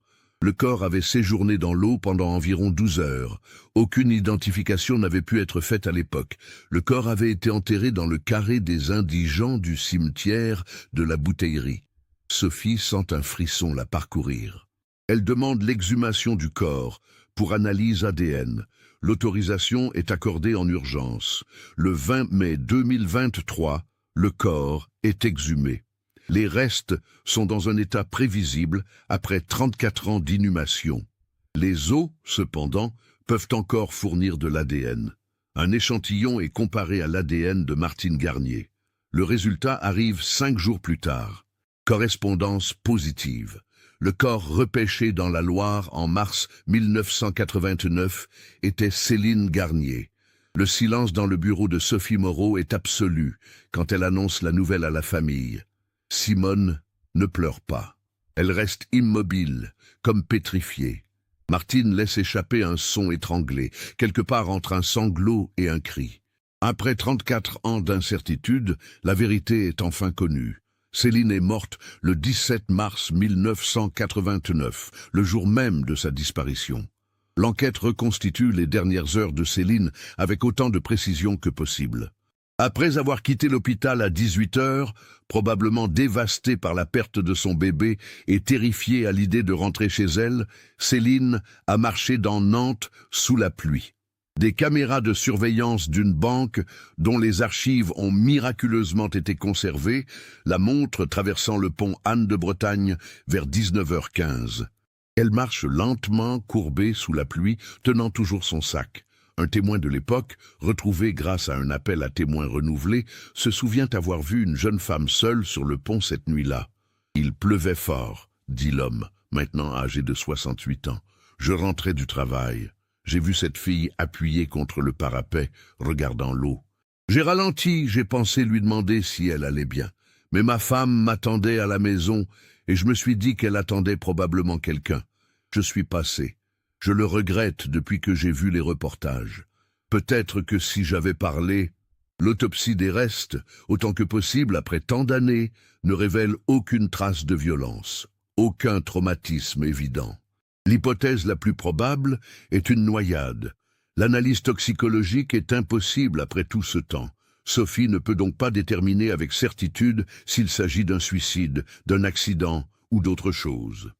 Le corps avait séjourné dans l'eau pendant environ 12 heures. Aucune identification n'avait pu être faite à l'époque. Le corps avait été enterré dans le carré des indigents du cimetière de la Bouteillerie. Sophie sent un frisson la parcourir. Elle demande l'exhumation du corps pour analyse ADN. L'autorisation est accordée en urgence. Le 20 mai 2023, le corps est exhumé. Les restes sont dans un état prévisible après 34 ans d'inhumation. Les os, cependant, peuvent encore fournir de l'ADN. Un échantillon est comparé à l'ADN de Martine Garnier. Le résultat arrive 5 jours plus tard. Correspondance positive. Le corps repêché dans la Loire en mars 1989 était Céline Garnier. Le silence dans le bureau de Sophie Moreau est absolu quand elle annonce la nouvelle à la famille. Simone ne pleure pas. Elle reste immobile, comme pétrifiée. Martine laisse échapper un son étranglé, quelque part entre un sanglot et un cri. Après 34 ans d'incertitude, la vérité est enfin connue. Céline est morte le 17 mars 1989, le jour même de sa disparition. L'enquête reconstitue les dernières heures de Céline avec autant de précision que possible. Après avoir quitté l'hôpital à 18 heures, probablement dévastée par la perte de son bébé et terrifiée à l'idée de rentrer chez elle, Céline a marché dans Nantes sous la pluie. Des caméras de surveillance d'une banque, dont les archives ont miraculeusement été conservées, la montrent traversant le pont Anne de Bretagne vers 19h15. Elle marche lentement, courbée sous la pluie, tenant toujours son sac. Un témoin de l'époque, retrouvé grâce à un appel à témoins renouvelé, se souvient avoir vu une jeune femme seule sur le pont cette nuit-là. « Il pleuvait fort », dit l'homme, maintenant âgé de 68 ans. « Je rentrais du travail. J'ai vu cette fille appuyée contre le parapet, regardant l'eau. J'ai ralenti, j'ai pensé lui demander si elle allait bien. Mais ma femme m'attendait à la maison et je me suis dit qu'elle attendait probablement quelqu'un. Je suis passé. Je le regrette depuis que j'ai vu les reportages. Peut-être que si j'avais parlé... » L'autopsie des restes, autant que possible après tant d'années, ne révèle aucune trace de violence, aucun traumatisme évident. L'hypothèse la plus probable est une noyade. L'analyse toxicologique est impossible après tout ce temps. Sophie ne peut donc pas déterminer avec certitude s'il s'agit d'un suicide, d'un accident ou d'autre chose.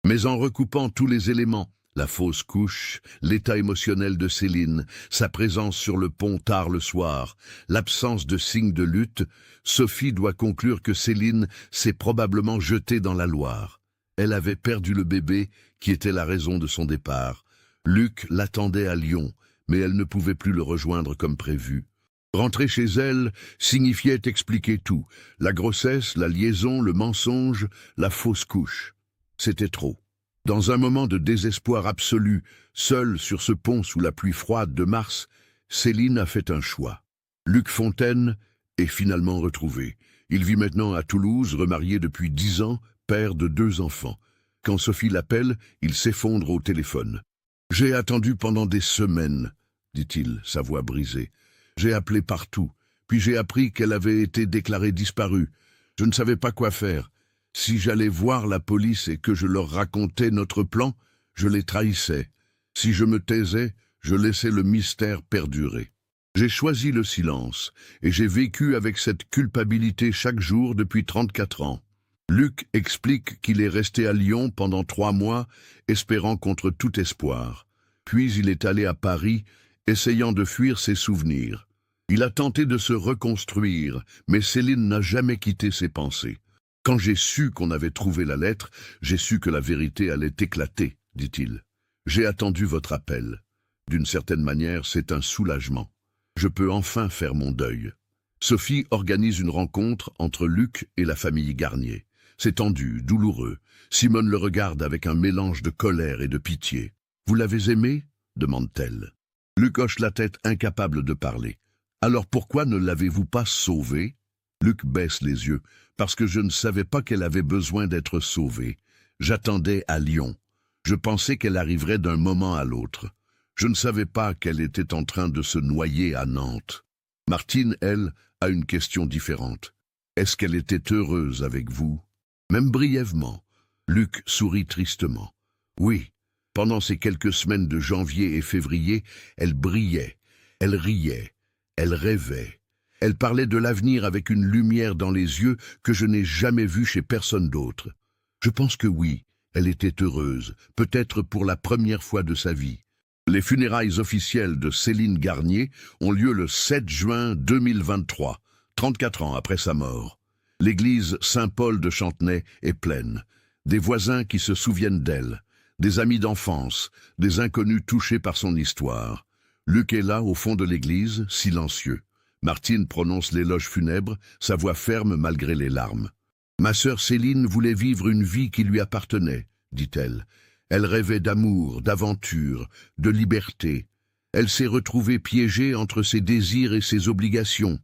Mais en recoupant tous les éléments, la fausse couche, l'état émotionnel de Céline, sa présence sur le pont tard le soir, l'absence de signes de lutte, Sophie doit conclure que Céline s'est probablement jetée dans la Loire. Elle avait perdu le bébé, qui était la raison de son départ. Luc l'attendait à Lyon, mais elle ne pouvait plus le rejoindre comme prévu. Rentrer chez elle signifiait expliquer tout, la grossesse, la liaison, le mensonge, la fausse couche. C'était trop. Dans un moment de désespoir absolu, seule sur ce pont sous la pluie froide de mars, Céline a fait un choix. Luc Fontaine est finalement retrouvé. Il vit maintenant à Toulouse, remarié depuis 10 ans, père de 2 enfants. Quand Sophie l'appelle, il s'effondre au téléphone. « J'ai attendu pendant des semaines, » dit-il, sa voix brisée. « J'ai appelé partout, puis j'ai appris qu'elle avait été déclarée disparue. Je ne savais pas quoi faire. Si j'allais voir la police et que je leur racontais notre plan, je les trahissais. Si je me taisais, je laissais le mystère perdurer. J'ai choisi le silence, et j'ai vécu avec cette culpabilité chaque jour depuis 34 ans. Luc explique qu'il est resté à Lyon pendant 3 mois, espérant contre tout espoir. Puis il est allé à Paris, essayant de fuir ses souvenirs. Il a tenté de se reconstruire, mais Céline n'a jamais quitté ses pensées. Quand j'ai su qu'on avait trouvé la lettre, j'ai su que la vérité allait éclater, dit-il. J'ai attendu votre appel. D'une certaine manière, c'est un soulagement. Je peux enfin faire mon deuil. Sophie organise une rencontre entre Luc et la famille Garnier. C'est tendu, douloureux. Simone le regarde avec un mélange de colère et de pitié. « Vous l'avez aimé ?» demande-t-elle. Luc hoche la tête, incapable de parler. « Alors pourquoi ne l'avez-vous pas sauvée ?» Luc baisse les yeux. « Parce que je ne savais pas qu'elle avait besoin d'être sauvée. J'attendais à Lyon. Je pensais qu'elle arriverait d'un moment à l'autre. Je ne savais pas qu'elle était en train de se noyer à Nantes. » Martine, elle, a une question différente. « Est-ce qu'elle était heureuse avec vous ?» Même brièvement. Luc sourit tristement. « Oui, pendant ces quelques semaines de janvier et février, elle brillait, elle riait, elle rêvait. Elle parlait de l'avenir avec une lumière dans les yeux que je n'ai jamais vue chez personne d'autre. Je pense que oui, elle était heureuse, peut-être pour la première fois de sa vie. » Les funérailles officielles de Céline Garnier ont lieu le 7 juin 2023, 34 ans après sa mort. L'église Saint-Paul de Chantenay est pleine. Des voisins qui se souviennent d'elle, des amis d'enfance, des inconnus touchés par son histoire. Luc est là au fond de l'église, silencieux. Martine prononce l'éloge funèbre, sa voix ferme malgré les larmes. « Ma sœur Céline voulait vivre une vie qui lui appartenait, dit-elle. Elle rêvait d'amour, d'aventure, de liberté. Elle s'est retrouvée piégée entre ses désirs et ses obligations,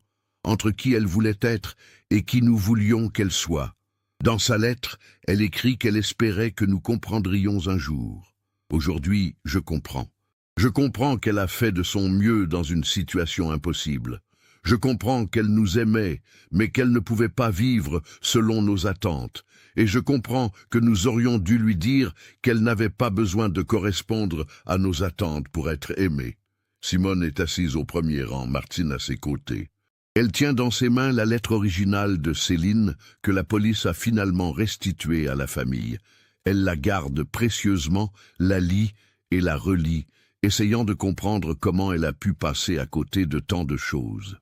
entre qui elle voulait être et qui nous voulions qu'elle soit. Dans sa lettre, elle écrit qu'elle espérait que nous comprendrions un jour. Aujourd'hui, je comprends. Je comprends qu'elle a fait de son mieux dans une situation impossible. Je comprends qu'elle nous aimait, mais qu'elle ne pouvait pas vivre selon nos attentes. Et je comprends que nous aurions dû lui dire qu'elle n'avait pas besoin de correspondre à nos attentes pour être aimée. » Simone est assise au premier rang, Martine à ses côtés. Elle tient dans ses mains la lettre originale de Céline que la police a finalement restituée à la famille. Elle la garde précieusement, la lit et la relit, essayant de comprendre comment elle a pu passer à côté de tant de choses.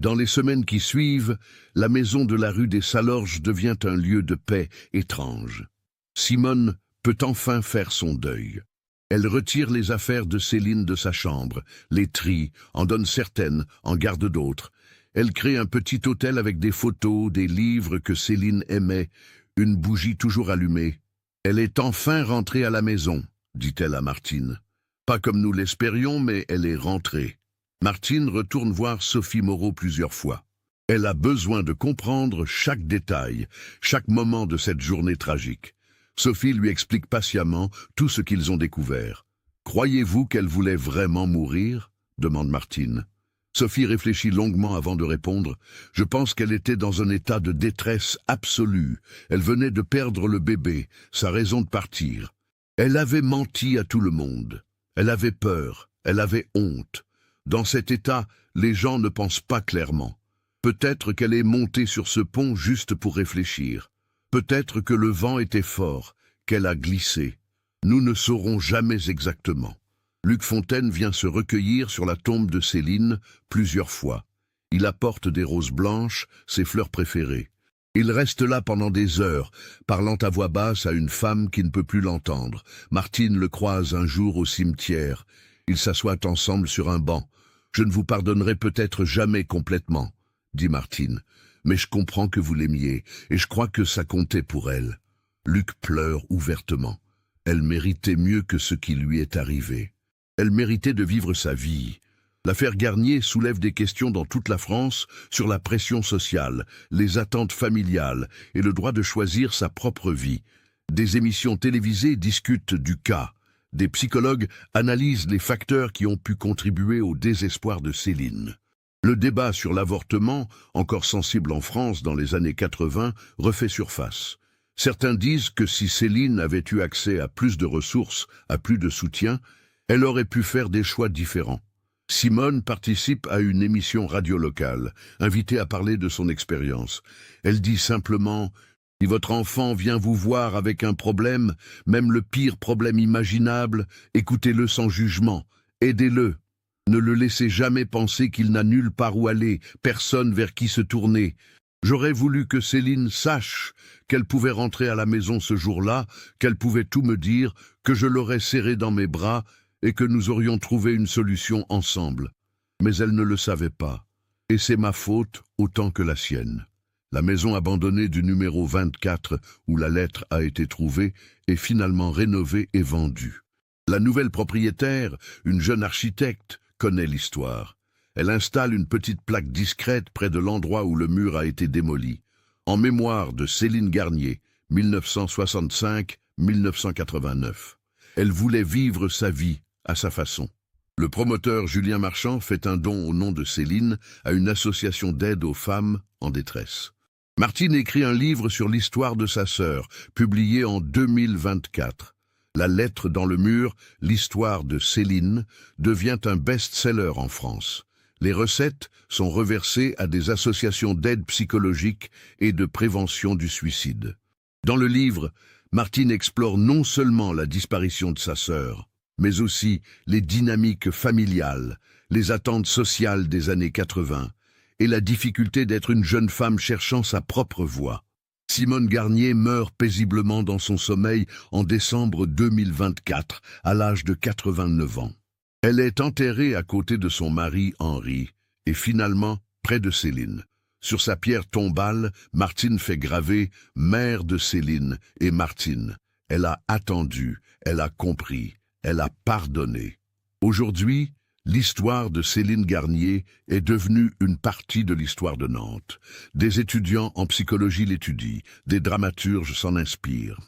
Dans les semaines qui suivent, la maison de la rue des Salorges devient un lieu de paix étrange. Simone peut enfin faire son deuil. Elle retire les affaires de Céline de sa chambre, les trie, en donne certaines, en garde d'autres. Elle crée un petit hôtel avec des photos, des livres que Céline aimait, une bougie toujours allumée. « Elle est enfin rentrée à la maison », dit-elle à Martine. « Pas comme nous l'espérions, mais elle est rentrée. » Martine retourne voir Sophie Moreau plusieurs fois. Elle a besoin de comprendre chaque détail, chaque moment de cette journée tragique. Sophie lui explique patiemment tout ce qu'ils ont découvert. « Croyez-vous qu'elle voulait vraiment mourir ?» demande Martine. Sophie réfléchit longuement avant de répondre. Je pense qu'elle était dans un état de détresse absolue. Elle venait de perdre le bébé, sa raison de partir. Elle avait menti à tout le monde. Elle avait peur, elle avait honte. Dans cet état, les gens ne pensent pas clairement. Peut-être qu'elle est montée sur ce pont juste pour réfléchir. Peut-être que le vent était fort, qu'elle a glissé. Nous ne saurons jamais exactement. Luc Fontaine vient se recueillir sur la tombe de Céline plusieurs fois. Il apporte des roses blanches, ses fleurs préférées. Il reste là pendant des heures, parlant à voix basse à une femme qui ne peut plus l'entendre. Martine le croise un jour au cimetière. Ils s'assoient ensemble sur un banc. « Je ne vous pardonnerai peut-être jamais complètement, » dit Martine. « Mais je comprends que vous l'aimiez, et je crois que ça comptait pour elle. » Luc pleure ouvertement. Elle méritait mieux que ce qui lui est arrivé. Elle méritait de vivre sa vie. L'affaire Garnier soulève des questions dans toute la France sur la pression sociale, les attentes familiales et le droit de choisir sa propre vie. Des émissions télévisées discutent du cas. Des psychologues analysent les facteurs qui ont pu contribuer au désespoir de Céline. Le débat sur l'avortement, encore sensible en France dans les années 80, refait surface. Certains disent que si Céline avait eu accès à plus de ressources, à plus de soutien, elle aurait pu faire des choix différents. Simone participe à une émission radio locale, invitée à parler de son expérience. Elle dit simplement « Si votre enfant vient vous voir avec un problème, même le pire problème imaginable, écoutez-le sans jugement, aidez-le. Ne le laissez jamais penser qu'il n'a nulle part où aller, personne vers qui se tourner. J'aurais voulu que Céline sache qu'elle pouvait rentrer à la maison ce jour-là, qu'elle pouvait tout me dire, que je l'aurais serrée dans mes bras, et que nous aurions trouvé une solution ensemble. Mais elle ne le savait pas. Et c'est ma faute autant que la sienne. La maison abandonnée du numéro 24, où la lettre a été trouvée, est finalement rénovée et vendue. La nouvelle propriétaire, une jeune architecte, connaît l'histoire. Elle installe une petite plaque discrète près de l'endroit où le mur a été démoli. En mémoire de Céline Garnier, 1965-1989. Elle voulait vivre sa vie à sa façon. Le promoteur Julien Marchand fait un don au nom de Céline à une association d'aide aux femmes en détresse. Martine écrit un livre sur l'histoire de sa sœur, publié en 2024. La lettre dans le mur, l'histoire de Céline, devient un best-seller en France. Les recettes sont reversées à des associations d'aide psychologique et de prévention du suicide. Dans le livre, Martine explore non seulement la disparition de sa sœur, mais aussi les dynamiques familiales, les attentes sociales des années 80 et la difficulté d'être une jeune femme cherchant sa propre voie. Simone Garnier meurt paisiblement dans son sommeil en décembre 2024, à l'âge de 89 ans. Elle est enterrée à côté de son mari Henri et finalement près de Céline. Sur sa pierre tombale, Martine fait graver « Mère de Céline » et Martine. Elle a attendu, elle a compris, elle a pardonné. Aujourd'hui, l'histoire de Céline Garnier est devenue une partie de l'histoire de Nantes. Des étudiants en psychologie l'étudient, des dramaturges s'en inspirent.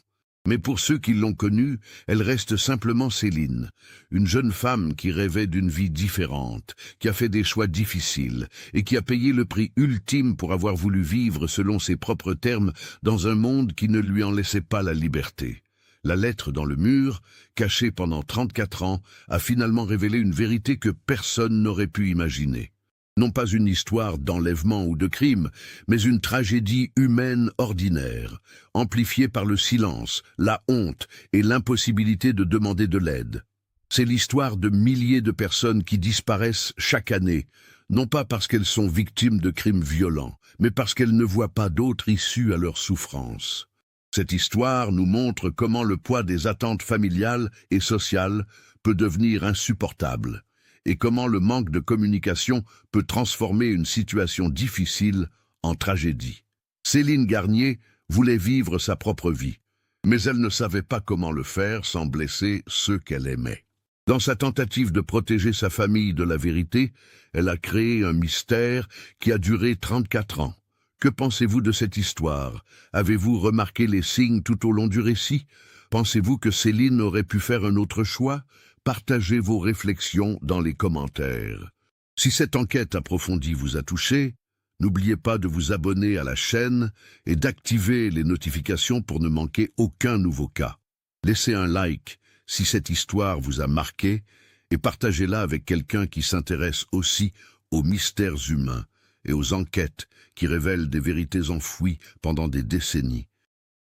Mais pour ceux qui l'ont connue, elle reste simplement Céline, une jeune femme qui rêvait d'une vie différente, qui a fait des choix difficiles et qui a payé le prix ultime pour avoir voulu vivre selon ses propres termes dans un monde qui ne lui en laissait pas la liberté. La lettre dans le mur, cachée pendant 34 ans, a finalement révélé une vérité que personne n'aurait pu imaginer. Non pas une histoire d'enlèvement ou de crime, mais une tragédie humaine ordinaire, amplifiée par le silence, la honte et l'impossibilité de demander de l'aide. C'est l'histoire de milliers de personnes qui disparaissent chaque année, non pas parce qu'elles sont victimes de crimes violents, mais parce qu'elles ne voient pas d'autre issue à leur souffrance. Cette histoire nous montre comment le poids des attentes familiales et sociales peut devenir insupportable, et comment le manque de communication peut transformer une situation difficile en tragédie. Céline Garnier voulait vivre sa propre vie, mais elle ne savait pas comment le faire sans blesser ceux qu'elle aimait. Dans sa tentative de protéger sa famille de la vérité, elle a créé un mystère qui a duré 34 ans. Que pensez-vous de cette histoire? Avez-vous remarqué les signes tout au long du récit? Pensez-vous que Céline aurait pu faire un autre choix? Partagez vos réflexions dans les commentaires. Si cette enquête approfondie vous a touché, n'oubliez pas de vous abonner à la chaîne et d'activer les notifications pour ne manquer aucun nouveau cas. Laissez un like si cette histoire vous a marqué et partagez-la avec quelqu'un qui s'intéresse aussi aux mystères humains et aux enquêtes qui révèlent des vérités enfouies pendant des décennies.